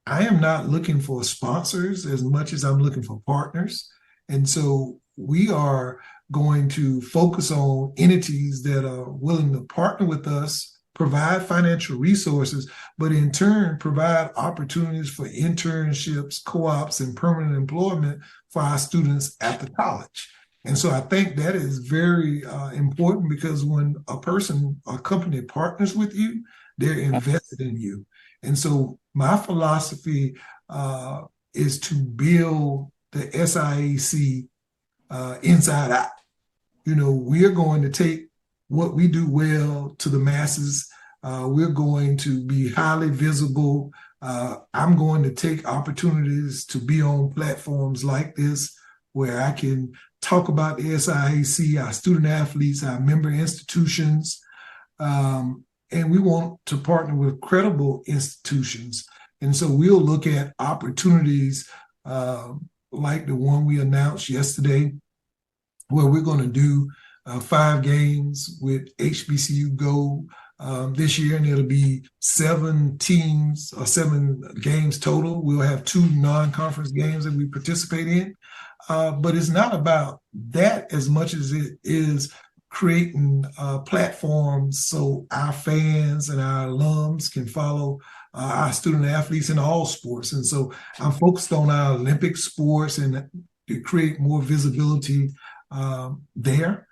I am not looking for sponsors as much as I'm looking for partners. And so we are going to focus on entities that are willing to partner with us, provide financial resources, but in turn provide opportunities for internships, co-ops, and permanent employment for our students after college. And so I think that is very important, because when a company partners with you, they're invested in you. And so my philosophy is to build the SIAC inside out. We're going to take what we do well to the masses. We're going to be highly visible. I'm going to take opportunities to be on platforms like this where I can talk about the SIAC, our student athletes, our member institutions. And we want to partner with credible institutions. And so we'll look at opportunities like the one we announced yesterday, where we're going to do 5 games with HBCU Go this year, and it'll be 7 teams or 7 games total. We'll have 2 non-conference games that we participate in. But it's not about that as much as it is creating platforms so our fans and our alums can follow our student athletes in all sports. And so I'm focused on our Olympic sports and to create more visibility there.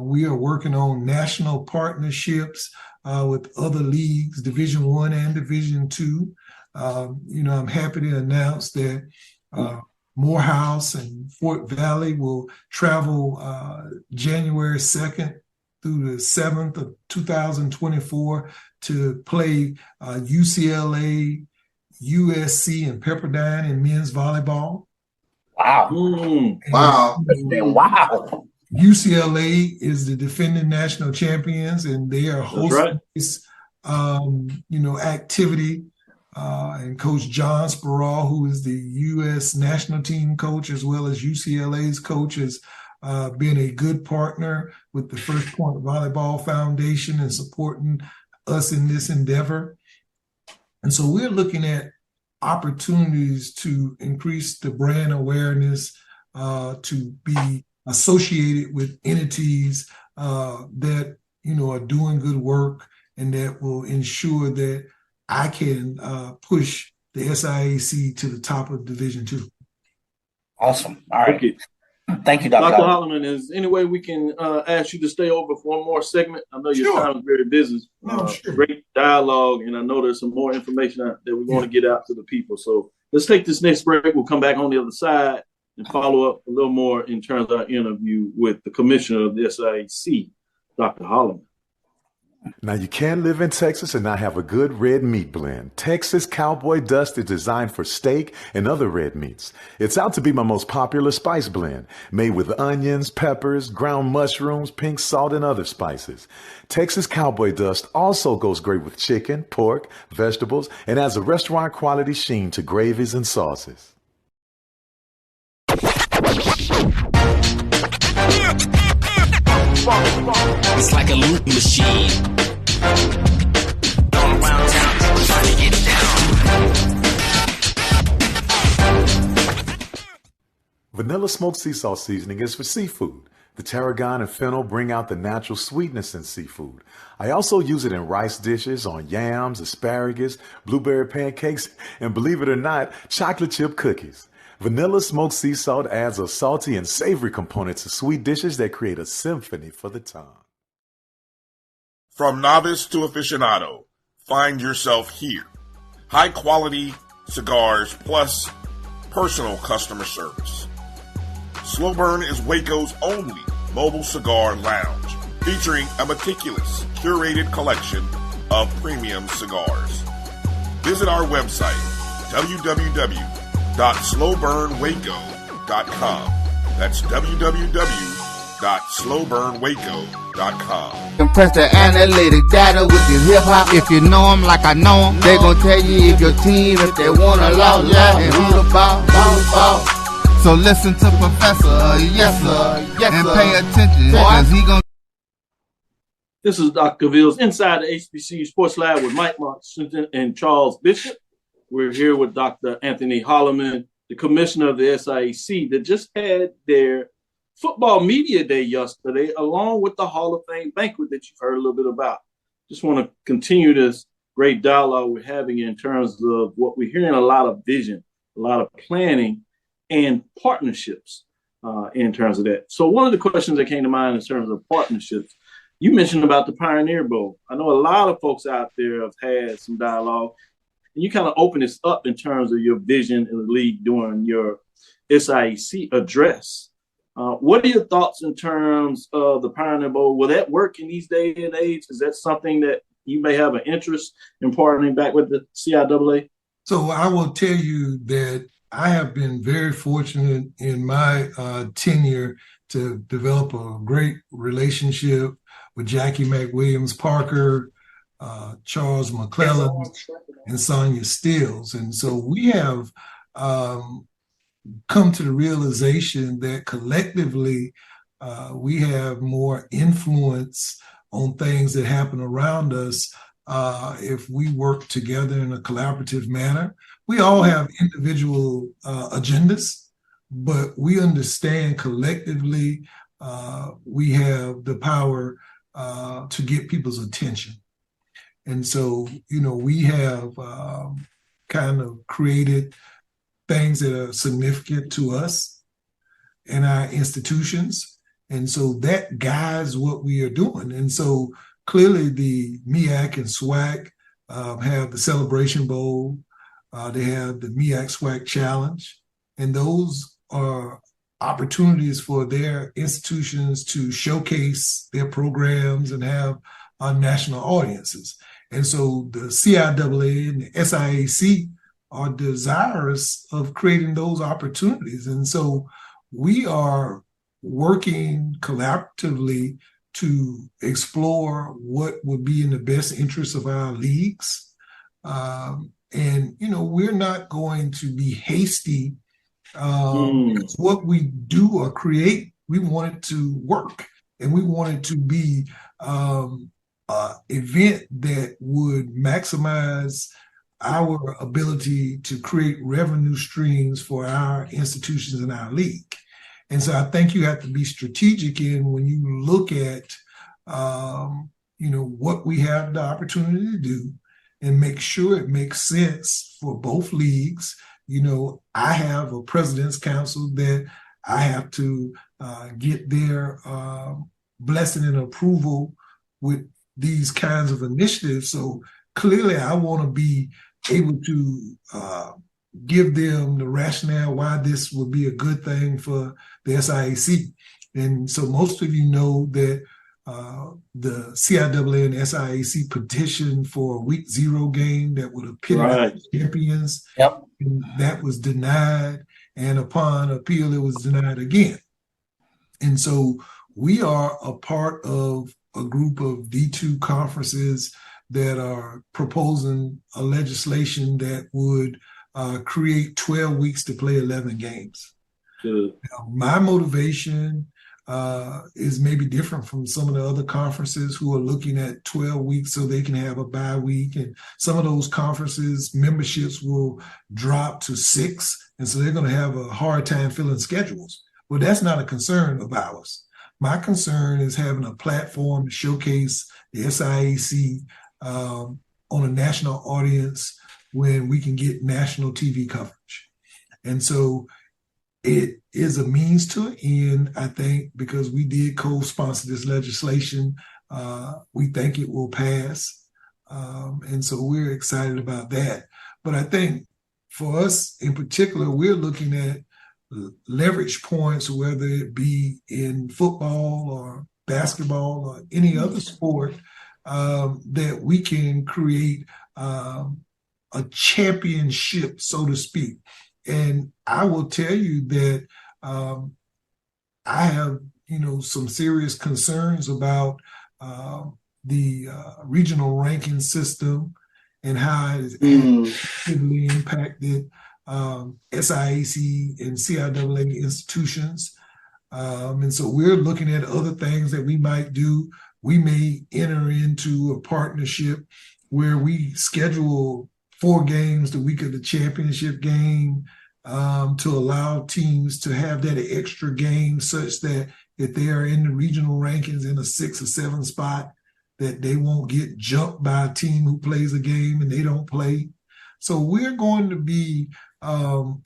We are working on national partnerships with other leagues, Division I and Division II. I'm happy to announce that Morehouse and Fort Valley will travel January 2nd through the 7th of 2024 to play UCLA, USC, and Pepperdine in men's volleyball. Wow. Wow. Wow. UCLA is the defending national champions, and they are hosting this, activity. And Coach John Sparrow, who is the U.S. national team coach, as well as UCLA's coach, has been a good partner with the First Point Volleyball Foundation and supporting us in this endeavor. And so we're looking at opportunities to increase the brand awareness, to be associated with entities that, are doing good work and that will ensure that I can push the SIAC to the top of Division II. Awesome. All right. Okay. Thank you, Dr. Holloman. Is there any way we can ask you to stay over for one more segment? I know your time is very busy. Sure. Great dialogue, and I know there's some more information that we want to get out to the people. So let's take this next break. We'll come back on the other side and follow up a little more in terms of our interview with the Commissioner of the SIAC, Dr. Holloman. Now, you can't live in Texas and not have a good red meat blend. Texas Cowboy Dust is designed for steak and other red meats. It's out to be my most popular spice blend, made with onions, peppers, ground mushrooms, pink salt, and other spices. Texas Cowboy Dust also goes great with chicken, pork, vegetables, and adds a restaurant quality sheen to gravies and sauces. It's like a loot machine. Going around town, trying to get down. Vanilla smoked sea salt seasoning is for seafood. The tarragon and fennel bring out the natural sweetness in seafood. I also use it in rice dishes, on yams, asparagus, blueberry pancakes, and believe it or not, chocolate chip cookies. Vanilla smoked sea salt adds a salty and savory component to sweet dishes that create a symphony for the tongue. From novice to aficionado, find yourself here. High quality cigars plus personal customer service. Slow Burn is Waco's only mobile cigar lounge, featuring a meticulous, curated collection of premium cigars. Visit our website, www.slowburnwaco.com. That's www.slowburnwaco.com. Compress the analytic data with your hip hop. If you know them like I know them, they gon' tell you if your team, if they wanna lose, and who the ball. So listen to Professor, yes sir, and pay attention, because he gon'. This is Dr. Cavil's Inside the HBCU Sports Lab with Mike Washington and Charles Bishop. We're here with Dr. Anthony Holloman, the Commissioner of the SIAC, that just had their football media day yesterday, along with the Hall of Fame banquet that you've heard a little bit about. Just want to continue this great dialogue we're having in terms of what we're hearing, a lot of vision, a lot of planning, and partnerships in terms of that. So one of the questions that came to mind in terms of partnerships, you mentioned about the Pioneer Bowl. I know a lot of folks out there have had some dialogue, and you kind of open this up in terms of your vision in the league during your SIAC address. What are your thoughts in terms of the Pioneer Bowl? Will that work in these day and age? Is that something that you may have an interest in partnering back with the CIAA? So I will tell you that I have been very fortunate in my tenure to develop a great relationship with Jackie McWilliams Parker, Charles McClellan, and Sonia Stills. And so we have come to the realization that collectively we have more influence on things that happen around us if we work together in a collaborative manner. We all have individual agendas, but we understand collectively we have the power to get people's attention. And so, we have kind of created things that are significant to us and our institutions. And so that guides what we are doing. And so clearly the MEAC and SWAC have the Celebration Bowl. They have the MEAC SWAC Challenge. And those are opportunities for their institutions to showcase their programs and have national audiences. And so the CIAA and the SIAC are desirous of creating those opportunities. And so we are working collaboratively to explore what would be in the best interest of our leagues. And, we're not going to be hasty. What we do or create, we want it to work, and we want it to be an event that would maximize our ability to create revenue streams for our institutions and our league. And so I think you have to be strategic in when you look at, what we have the opportunity to do and make sure it makes sense for both leagues. I have a president's council that I have to get their blessing and approval with these kinds of initiatives. So clearly I want to be able to give them the rationale why this would be a good thing for the SIAC. And so most of you know that the CIAA and SIAC petitioned for a week 0 game that would epitomize champions. Yep. And that was denied. And upon appeal, it was denied again. And so we are a part of a group of D2 conferences that are proposing a legislation that would create 12 weeks to play 11 games. Good. Now, my motivation is maybe different from some of the other conferences who are looking at 12 weeks so they can have a bye week. And some of those conferences, memberships will drop to 6. And so they're going to have a hard time filling schedules. Well, that's not a concern of ours. My concern is having a platform to showcase the SIAC on a national audience when we can get national TV coverage. And so it is a means to an end, I think, because we did co-sponsor this legislation. We think it will pass. And so we're excited about that. But I think for us in particular, we're looking at leverage points, whether it be in football or basketball or any other sport, that we can create a championship, so to speak. And I will tell you that I have, some serious concerns about the regional ranking system and how it has negatively impacted SIAC and CIAA institutions. And so we're looking at other things that we might do. We may enter into a partnership where we schedule 4 games the week of the championship game to allow teams to have that extra game such that if they are in the regional rankings in a 6 or 7 spot, that they won't get jumped by a team who plays a game and they don't play. So we're going to be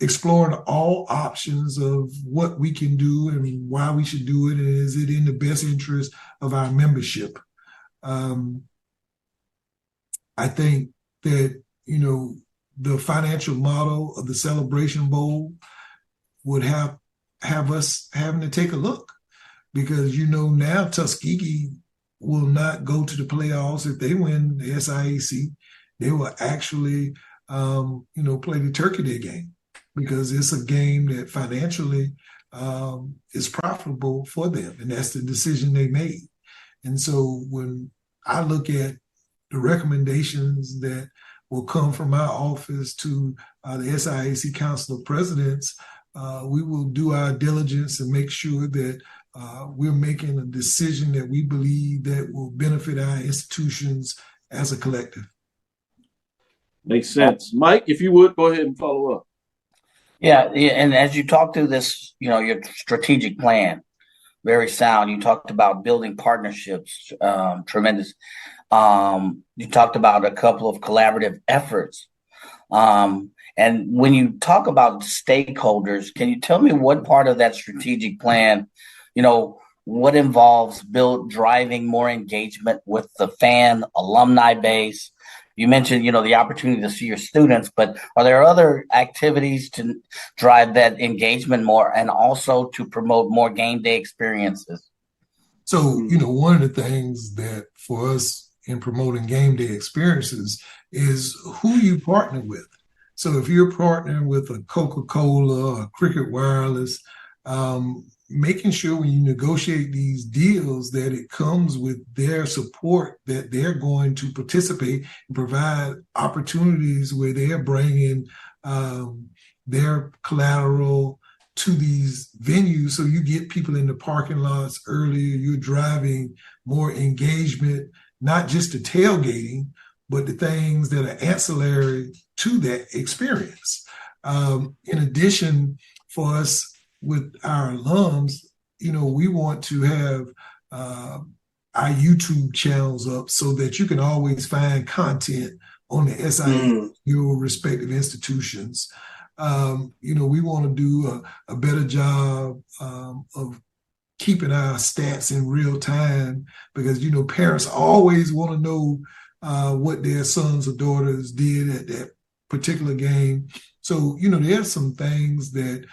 exploring all options of what we can do and why we should do it, and is it in the best interest of our membership. I think that, the financial model of the Celebration Bowl would have us having to take a look, because, now Tuskegee will not go to the playoffs if they win the SIAC. They will actually play the Turkey Day game, because it's a game that financially is profitable for them, and that's the decision they made. And so when I look at the recommendations that will come from my office to the SIAC Council of Presidents, we will do our diligence and make sure that we're making a decision that we believe that will benefit our institutions as a collective. Makes sense. Mike, if you would, go ahead and follow up. Yeah, and as you talk through this, your strategic plan, very sound. You talked about building partnerships, tremendous. You talked about a couple of collaborative efforts. And when you talk about stakeholders, can you tell me what part of that strategic plan, what involves driving more engagement with the fan alumni base, You mentioned, the opportunity to see your students, but are there other activities to drive that engagement more and also to promote more game day experiences? So, one of the things that for us in promoting game day experiences is who you partner with. So if you're partnering with a Coca-Cola or Cricket Wireless, making sure when you negotiate these deals that it comes with their support, that they're going to participate and provide opportunities where they're bringing their collateral to these venues. So you get people in the parking lots earlier, you're driving more engagement, not just the tailgating, but the things that are ancillary to that experience. In addition, for us with our alums, we want to have our YouTube channels up so that you can always find content on the SIAC, your respective institutions. We want to do a better job of keeping our stats in real time because, parents always want to know what their sons or daughters did at that particular game. So, there's some things that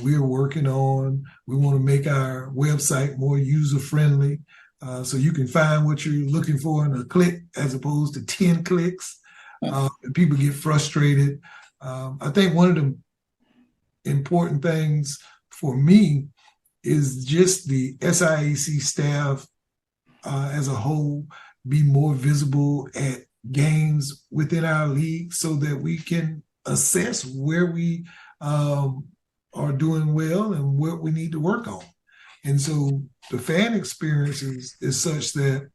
we're working on. We want to make our website more user-friendly so you can find what you're looking for in a click as opposed to 10 clicks. And people get frustrated. I think one of the important things for me is just the SIAC staff as a whole be more visible at games within our league so that we can assess where we are doing well and what we need to work on. And so the fan experience is such that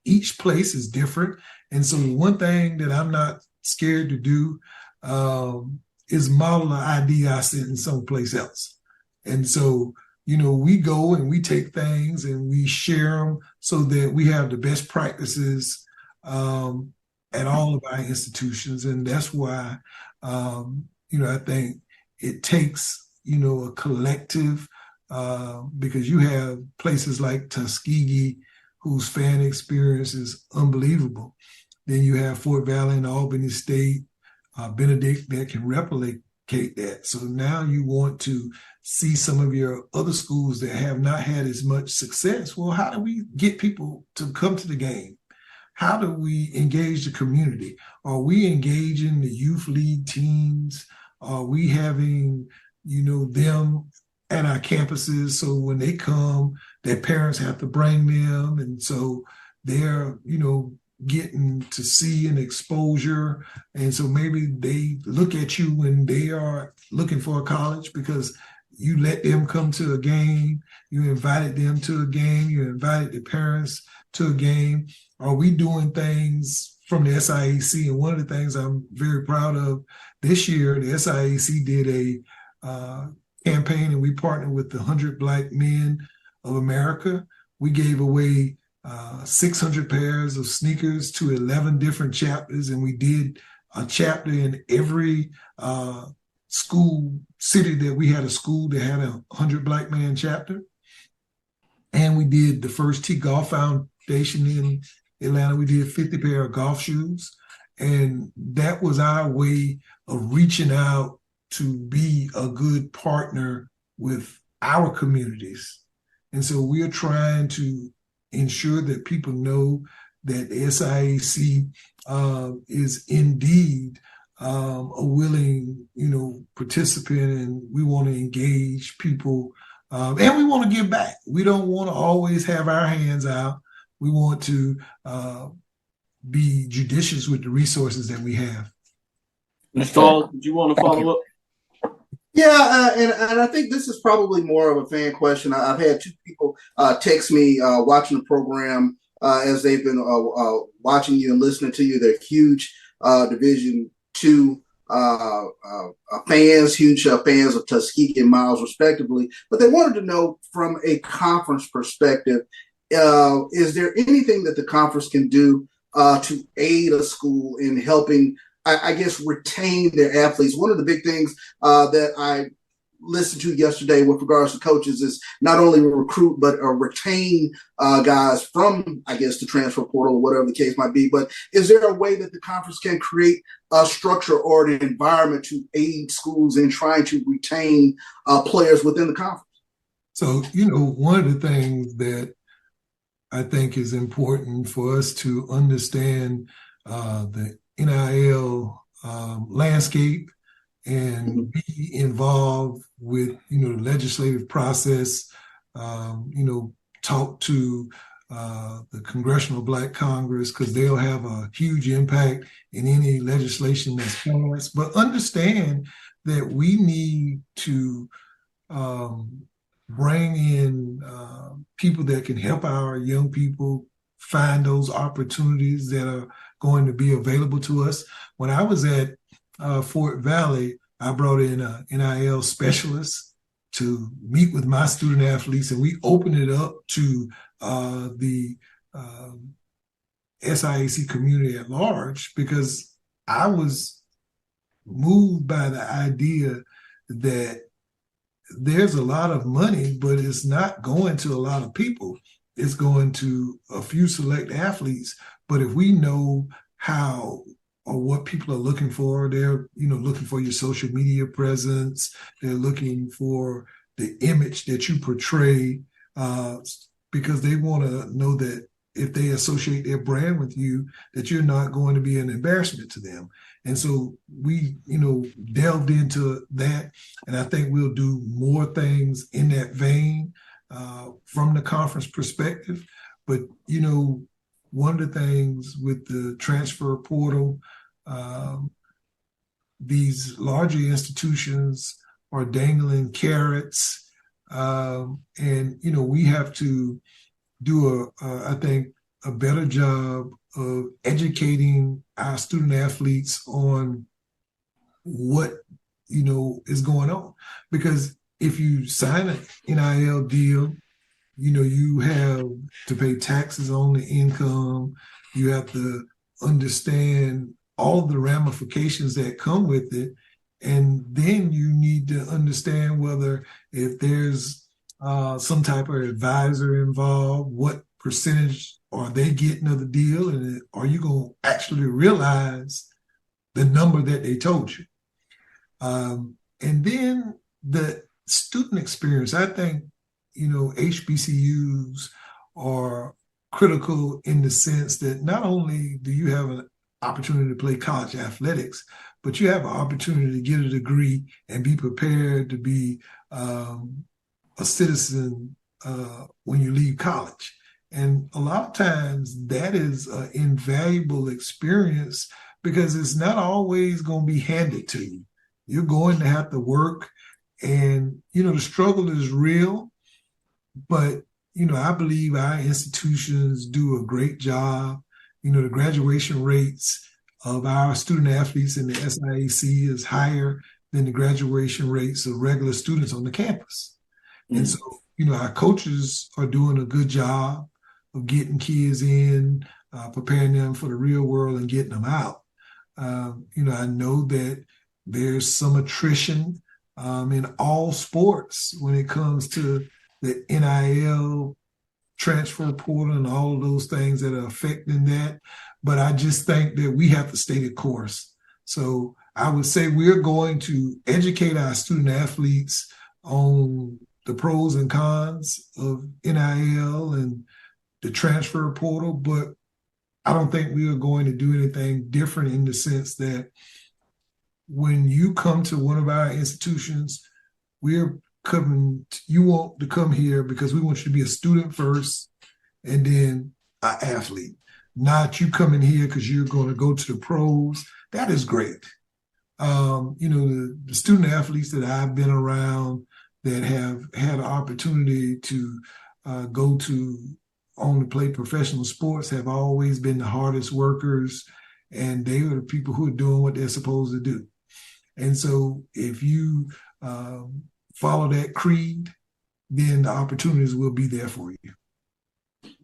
each place is different. And so one thing that I'm not scared to do is model an idea I sent in someplace else. And so, we go and we take things and we share them so that we have the best practices at all of our institutions. And that's why, I think it takes, a collective because you have places like Tuskegee whose fan experience is unbelievable. Then you have Fort Valley and Albany State, Benedict that can replicate that. So now you want to see some of your other schools that have not had as much success. Well, how do we get people to come to the game? How do we engage the community? Are we engaging the youth league teams? Are we having, them at our campuses so when they come, their parents have to bring them? And so they're, getting to see an exposure. And so maybe they look at you when they are looking for a college because you let them come to a game, you invited them to a game, you invited the parents to a game. Are we doing things from the SIAC? And one of the things I'm very proud of this year, the SIAC did a campaign and we partnered with the 100 Black Men of America. We gave away 600 pairs of sneakers to 11 different chapters, and we did a chapter in every school city that we had a school that had a 100 Black Man chapter. And we did the first T Golf Foundation in Atlanta. We did 50 pair of golf shoes, and that was our way of reaching out to be a good partner with our communities. And so we're trying to ensure that people know that the SIAC is indeed a willing, participant, and we want to engage people and we want to give back. We don't want to always have our hands out. We want to be judicious with the resources that we have. Mr. Hall, do you want to follow up? Yeah, and I think this is probably more of a fan question. I've had two people text me watching the program as they've been watching you and listening to you. They're huge Division II fans, huge fans of Tuskegee and Miles, respectively. But they wanted to know from a conference perspective, is there anything that the conference can do to aid a school in helping, I guess, retain their athletes? One of the big things that I listened to yesterday with regards to coaches is not only recruit but retain guys from, I guess, the transfer portal or whatever the case might be. But is there a way that the conference can create a structure or an environment to aid schools in trying to retain players within the conference? So, one of the things that I think is important for us to understand the NIL landscape and be involved with, the legislative process, talk to the Congressional Black Congress, because they'll have a huge impact in any legislation that's passed. But understand that we need to bring in people that can help our young people find those opportunities that are going to be available to us. When I was at Fort Valley, I brought in an NIL specialist to meet with my student athletes, and we opened it up to the SIAC community at large, because I was moved by the idea that there's a lot of money, but it's not going to a lot of people. It's going to a few select athletes. But if we know how or what people are looking for, they're looking for your social media presence. They're looking for the image that you portray, because they want to know that if they associate their brand with you, that you're not going to be an embarrassment to them. And so we, delved into that. And I think we'll do more things in that vein from the conference perspective. But, one of the things with the transfer portal, these larger institutions are dangling carrots. And, we have to do I think, a better job of educating our student athletes on what, is going on. Because if you sign an NIL deal, you have to pay taxes on the income. You have to understand all the ramifications that come with it. And then you need to understand whether if there's some type of advisor involved, what percentage are they getting of the deal? And are you going to actually realize the number that they told you? And then the student experience, I think, HBCUs are critical in the sense that not only do you have an opportunity to play college athletics, but you have an opportunity to get a degree and be prepared to be a citizen when you leave college. And a lot of times that is an invaluable experience, because it's not always going to be handed to you. You're going to have to work, and, the struggle is real. But, I believe our institutions do a great job. The graduation rates of our student athletes in the SIAC is higher than the graduation rates of regular students on the campus. Mm-hmm. And so, our coaches are doing a good job of getting kids in, preparing them for the real world and getting them out. I know that there's some attrition in all sports when it comes to the NIL transfer portal and all of those things that are affecting that. But I just think that we have to stay the course. So I would say we're going to educate our student athletes on the pros and cons of NIL and the transfer portal, but I don't think we are going to do anything different in the sense that when you come to one of our institutions, you want to come here because we want you to be a student first and then an athlete, not you coming here because you're going to go to the pros. That is great. The student athletes that I've been around that have had an opportunity to go to only play professional sports have always been the hardest workers, and they are the people who are doing what they're supposed to do. And so if you follow that creed, then the opportunities will be there for you.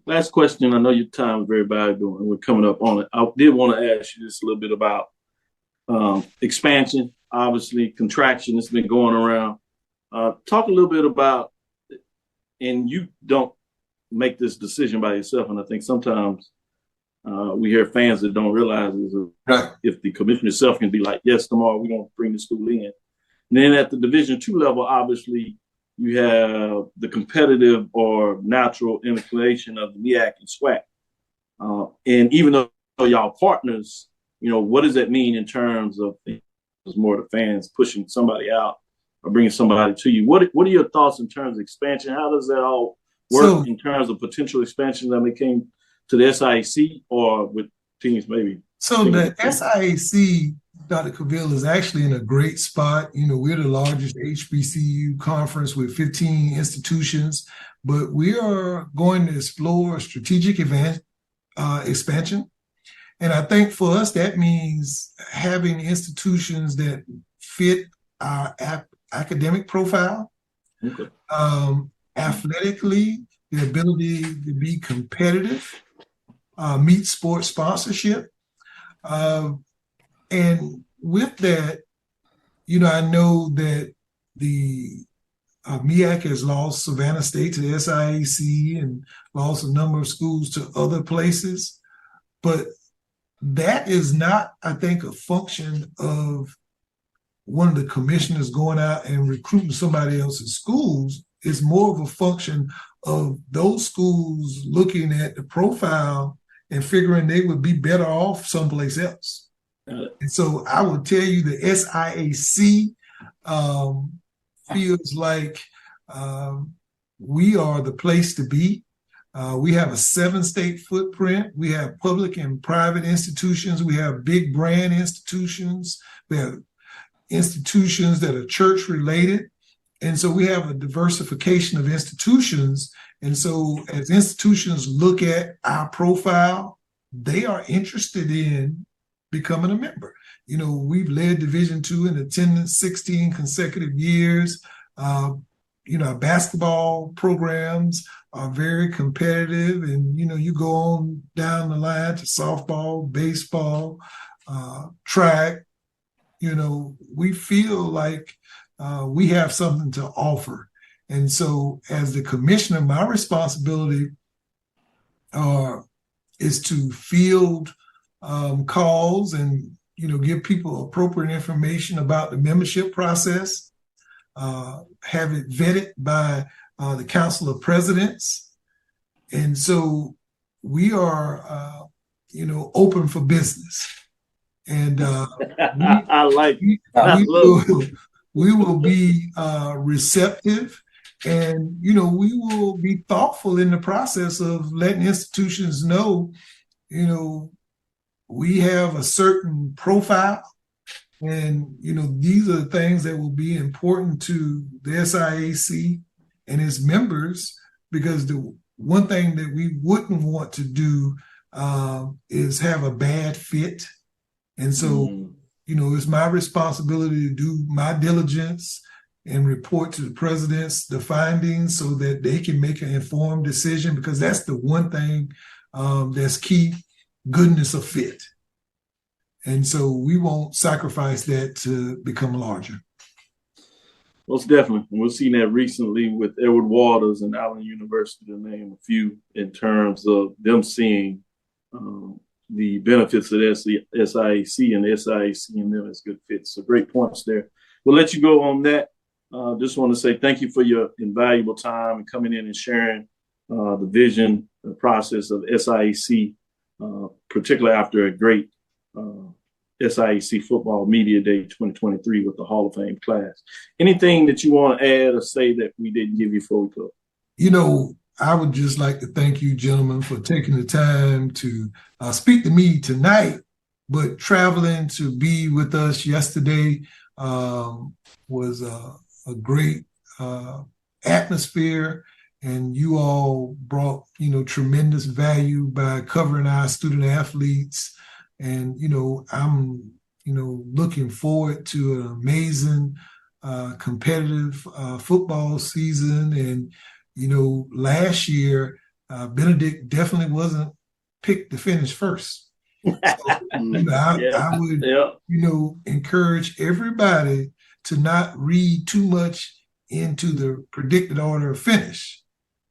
Last question. I know your time is very valuable and we're coming up on it. I did want to ask you just a little bit about expansion, obviously contraction that's been going around. Talk a little bit about, and you don't make this decision by yourself, and I think sometimes we hear fans that don't realize if the commissioner itself can be like, yes, tomorrow we're going to bring the school in. And then at the Division II level, obviously, you have the competitive or natural inclination of the MEAC and SWAC. And even though y'all partners, what does that mean in terms of more the fans pushing somebody out or bringing somebody to you? What are your thoughts in terms of expansion? How does that all work in terms of potential expansion that may came to the SIAC or with teams maybe? So the SIAC, Dr. Cavil, is actually in a great spot. We're the largest HBCU conference with 15 institutions, but we are going to explore strategic expansion. And I think for us, that means having institutions that fit our academic profile, athletically, the ability to be competitive, meet sports sponsorship. And with that, I know that the MEAC has lost Savannah State to the SIAC and lost a number of schools to other places. But that is not, I think, a function of one of the commissioners going out and recruiting somebody else's schools. It's more of a function of those schools looking at the profile and figuring they would be better off someplace else. And so I will tell you the SIAC feels like we are the place to be. We have a 7-state footprint. We have public and private institutions. We have big brand institutions. We have institutions that are church related. And so we have a diversification of institutions. And so as institutions look at our profile, they are interested in becoming a member. We've led Division II in attendance 16 consecutive years. Our basketball programs are very competitive, and you go on down the line to softball, baseball, track. We feel like we have something to offer. And so as the commissioner, my responsibility is to field calls and give people appropriate information about the membership process, have it vetted by the Council of Presidents. And so we are open for business. And we will be receptive, and we will be thoughtful in the process of letting institutions know we have a certain profile, and these are the things that will be important to the SIAC and its members, because the one thing that we wouldn't want to do is have a bad fit. And so it's my responsibility to do my diligence and report to the presidents the findings so that they can make an informed decision, because that's the one thing that's key: goodness of fit. And so we won't sacrifice that to become larger. Most definitely. And we've seen that recently with Edward Waters and Allen University, to name a few, in terms of them seeing the benefits of the SIAC and the SIAC and them as good fits. So great points there. We'll let you go on that. Just want to say thank you for your invaluable time and coming in and sharing the vision, the process of SIAC, particularly after a great SIAC Football Media Day 2023 with the Hall of Fame class. Anything that you want to add or say that we didn't give you before we close? I would just like to thank you, gentlemen, for taking the time to speak to me tonight, but traveling to be with us yesterday was a great atmosphere, and you all brought, tremendous value by covering our student athletes. And, I'm, looking forward to an amazing competitive football season. And, last year, Benedict definitely wasn't picked to finish first. So, I would, encourage everybody to not read too much into the predicted order of finish.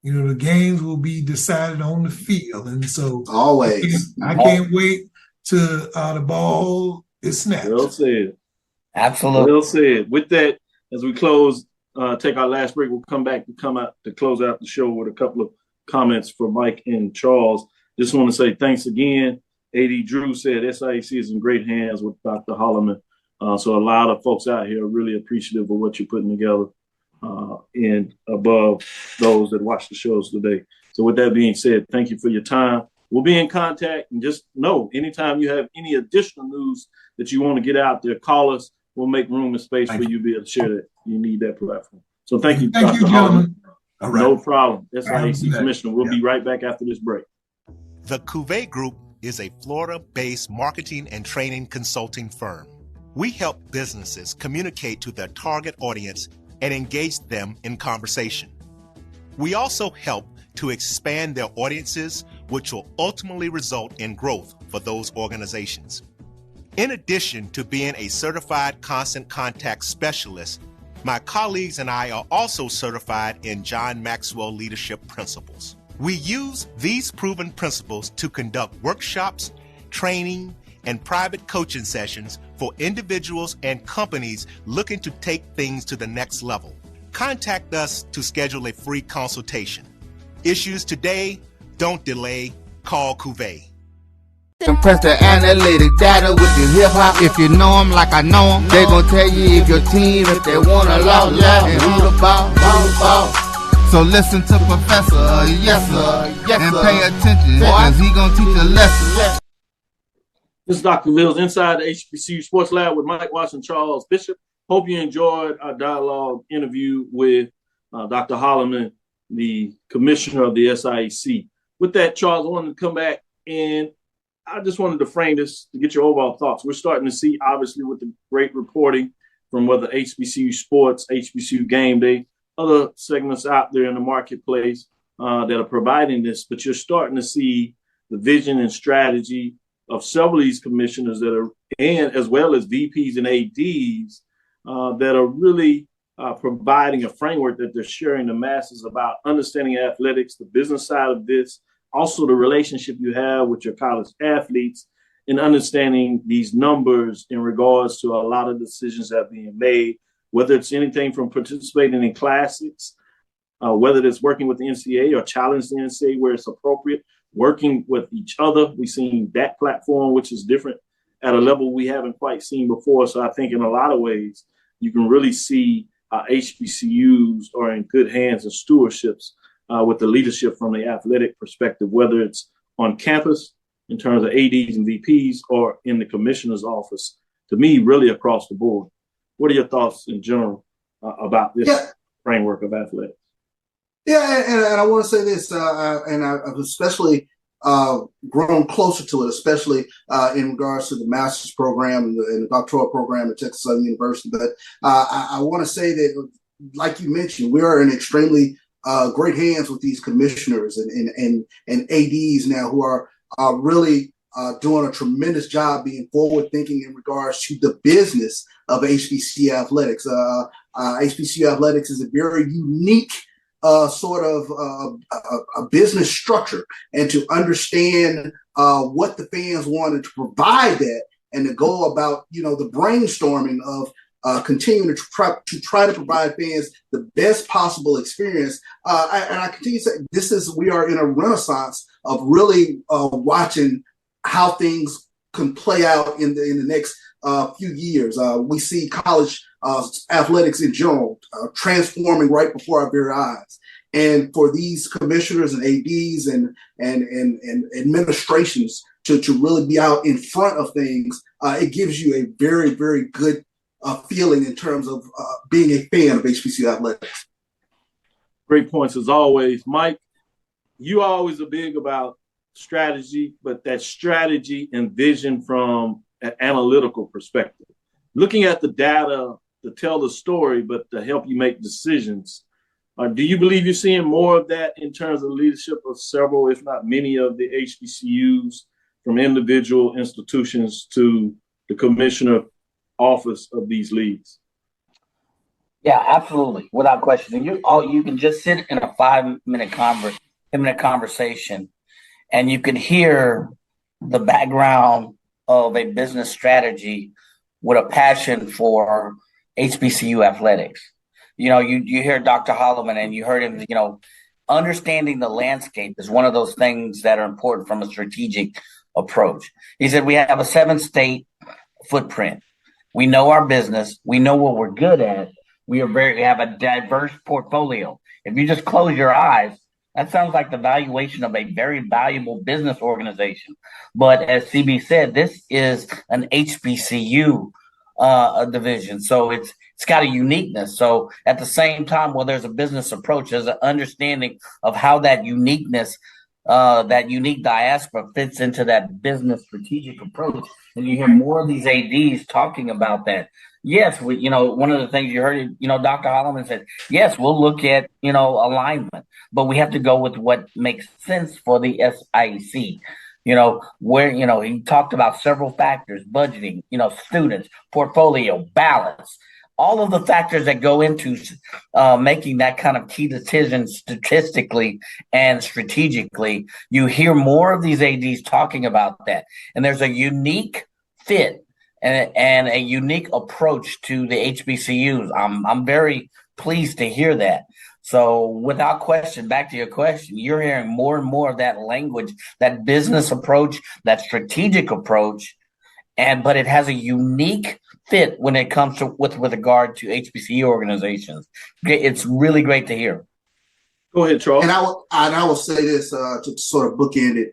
The games will be decided on the field. And so always, I can't wait till the ball is snapped. Well said. Absolutely. Well said. With that, as we close, take our last break, we'll come out to close out the show with a couple of comments for Mike and Charles. Just want to say thanks again. AD Drew said SIAC is in great hands with Dr. Holloman. So a lot of folks out here are really appreciative of what you're putting together and above those that watch the shows today. So with that being said, thank you for your time. We'll be in contact, and just know anytime you have any additional news that you want to get out there, call us. We'll make room and space for you to be able to share that. You need that platform. So thank you, Thank you, Dr. gentlemen. All right. No problem. SIAC Commissioner. We'll be right back after this break. The Cavil Group is a Florida-based marketing and training consulting firm. We help businesses communicate to their target audience and engage them in conversation. We also help to expand their audiences, which will ultimately result in growth for those organizations. In addition to being a certified constant contact specialist, my colleagues and I are also certified in John Maxwell Leadership Principles. We use these proven principles to conduct workshops, training, and private coaching sessions for individuals and companies looking to take things to the next level. Contact us to schedule a free consultation. Issues today, don't delay, call Cavil. Compress the analytic data with the hip hop. If you know them like I know them, they gon' tell you if your team, if they want a lot, and who the ball. So listen to Professor, yes sir, and pay attention, cause he gon' teach a lesson. This is Dr. Mills inside the HBCU Sports Lab with Mike Watson, Charles Bishop. Hope you enjoyed our dialogue interview with Dr. Holloman, the commissioner of the SIAC. With that, Charles, I wanted to come back and I just wanted to frame this to get your overall thoughts. We're starting to see, obviously, with the great reporting from whether HBCU Sports, HBCU Game Day, other segments out there in the marketplace that are providing this, but you're starting to see the vision and strategy of several of these commissioners that are, and as well as VPs and ADs that are really providing a framework that they're sharing the masses about understanding athletics, the business side of this, also the relationship you have with your college athletes, and understanding these numbers in regards to a lot of decisions that are being made, whether it's anything from participating in classics, whether it's working with the NCAA or challenge the NCAA where it's appropriate, working with each other. We've seen that platform, which is different at a level we haven't quite seen before. So I think in a lot of ways, you can really see HBCUs are in good hands and stewardships with the leadership from the athletic perspective, whether it's on campus in terms of ADs and VPs or in the commissioner's office, to me, really across the board. What are your thoughts in general about this framework of athletics? Yeah, and I want to say this, and I've especially grown closer to it, especially in regards to the master's program and the doctoral program at Texas Southern University. But I want to say that, like you mentioned, we are in extremely great hands with these commissioners and ADs now who are really doing a tremendous job being forward thinking in regards to the business of HBCU athletics. HBCU athletics is a very unique sort of a business structure, and to understand what the fans wanted to provide that, and to go about the brainstorming of continuing to try to provide fans the best possible experience. And I continue to say we are in a renaissance of really watching how things can play out in the next few years. We see college athletics in general transforming right before our very eyes. And for these commissioners and ADs and administrations to really be out in front of things, it gives you a very, very good feeling in terms of being a fan of HBCU athletics. Great points as always. Mike, you always are big about strategy, but that strategy and vision from an analytical perspective. Looking at the data to tell the story, but to help you make decisions. Do you believe you're seeing more of that in terms of leadership of several, if not many, of the HBCUs, from individual institutions to the commissioner office of these leagues? Yeah, absolutely, without question. And you can just sit in a 5 minute conversation, and you can hear the background of a business strategy with a passion for HBCU athletics. You hear Dr. Holloman, and you heard him. Understanding the landscape is one of those things that are important from a strategic approach. He said we have a 7-state footprint. We know our business. We know what we're good at. We have a diverse portfolio. If you just close your eyes, that sounds like the valuation of a very valuable business organization. But as CB said, this is an HBCU division, so it's got a uniqueness. So at the same time, while there's a business approach, there's an understanding of how that uniqueness, that unique diaspora fits into that business strategic approach. And you hear more of these ADs talking about that. Yes, one of the things you heard, Dr. Holloman said, yes, we'll look at, alignment, but we have to go with what makes sense for the SIAC. Where, he talked about several factors: budgeting, students, portfolio, balance, all of the factors that go into making that kind of key decision statistically and strategically. You hear more of these ADs talking about that. And there's a unique fit and a unique approach to the HBCUs. I'm very pleased to hear that. So without question, back to your question, you're hearing more and more of that language, that business approach, that strategic approach, but it has a unique fit when it comes to with regard to HBCU organizations. It's really great to hear. Go ahead, Charles. And I will say this to sort of bookend it: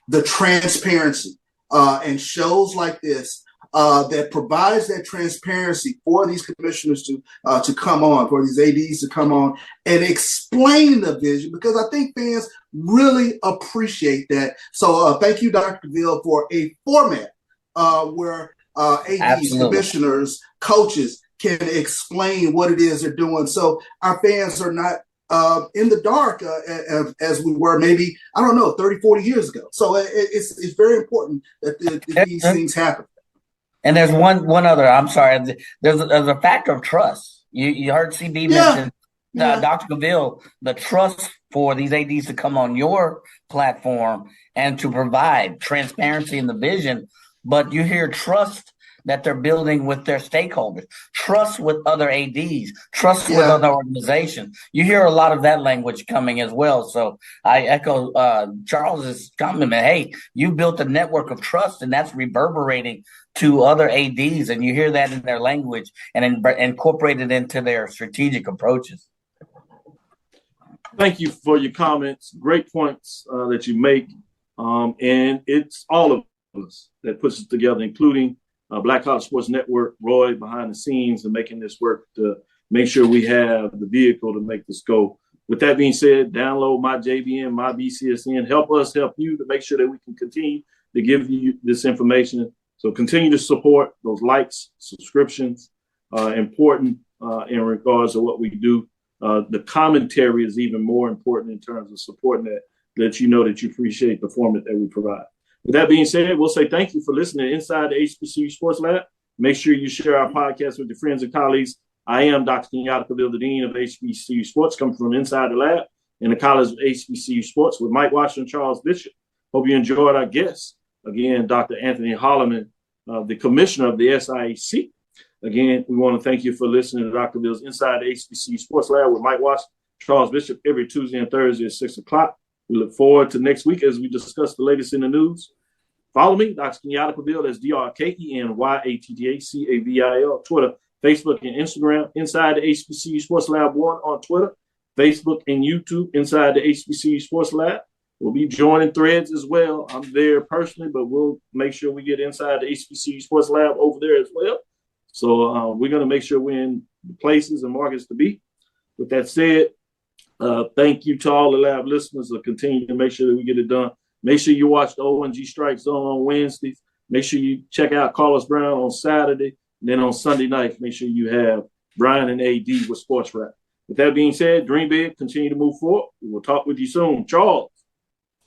the transparency and shows like this that provides that transparency for these commissioners to come on, for these ADs to come on and explain the vision, because I think fans really appreciate that. So thank you, Dr. Cavil, for a format where ADs, Absolutely. commissioners, coaches can explain what it is they're doing, so our fans are not in the dark as we were maybe, 30, 40 years ago. So it's very important that these things happen. And there's one other. I'm sorry. There's a factor of trust. You heard CB mention Dr. Cavil, the trust for these ADs to come on your platform and to provide transparency in the vision. But you hear trust that they're building with their stakeholders, trust with other ADs, trust with other organizations. You hear a lot of that language coming as well. So I echo Charles's comment. Hey, you built a network of trust, and that's reverberating to other ADs, and you hear that in their language and incorporate it into their strategic approaches. Thank you for your comments. Great points that you make. And it's all of us that puts it together, including Black College Sports Network, Roy behind the scenes and making this work to make sure we have the vehicle to make this go. With that being said, download my JBN, my BCSN, help us help you to make sure that we can continue to give you this information. So continue to support those likes, subscriptions, important in regards to what we do. The commentary is even more important in terms of supporting that you know that you appreciate the format that we provide. With that being said, we'll say thank you for listening to Inside the HBCU Sports Lab. Make sure you share our podcast with your friends and colleagues. I am Dr. Kenyatta Cavil, the Dean of HBCU Sports, coming from inside the lab in the College of HBCU Sports with Mike Washington, Charles Bishop. Hope you enjoyed our guests. Again, Dr. Anthony Holloman, the Commissioner of the SIAC. Again, we want to thank you for listening to Dr. Cavil's Inside the HBCU Sports Lab with Mike Washington, Charles Bishop, every Tuesday and Thursday at 6 o'clock. We look forward to next week as we discuss the latest in the news. Follow me, Dr. Kenyatta Cavil, that's DrKenyattacavil, Twitter, Facebook, and Instagram. Inside the HBCU Sports Lab 1 on Twitter, Facebook, and YouTube. Inside the HBCU Sports Lab. We'll be joining threads as well. I'm there personally, but we'll make sure we get inside the HBCU Sports Lab over there as well. So we're going to make sure we're in the places and markets to be. With that said, thank you to all the lab listeners for continuing to make sure that we get it done. Make sure you watch the ONG Strike Zone on Wednesdays. Make sure you check out Carlos Brown on Saturday. And then on Sunday night, make sure you have Brian and AD with Sports Rap. With that being said, dream big, continue to move forward. We will talk with you soon. Charles.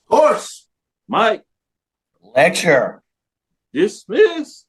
Horse. Mike. Lecture. Dismiss.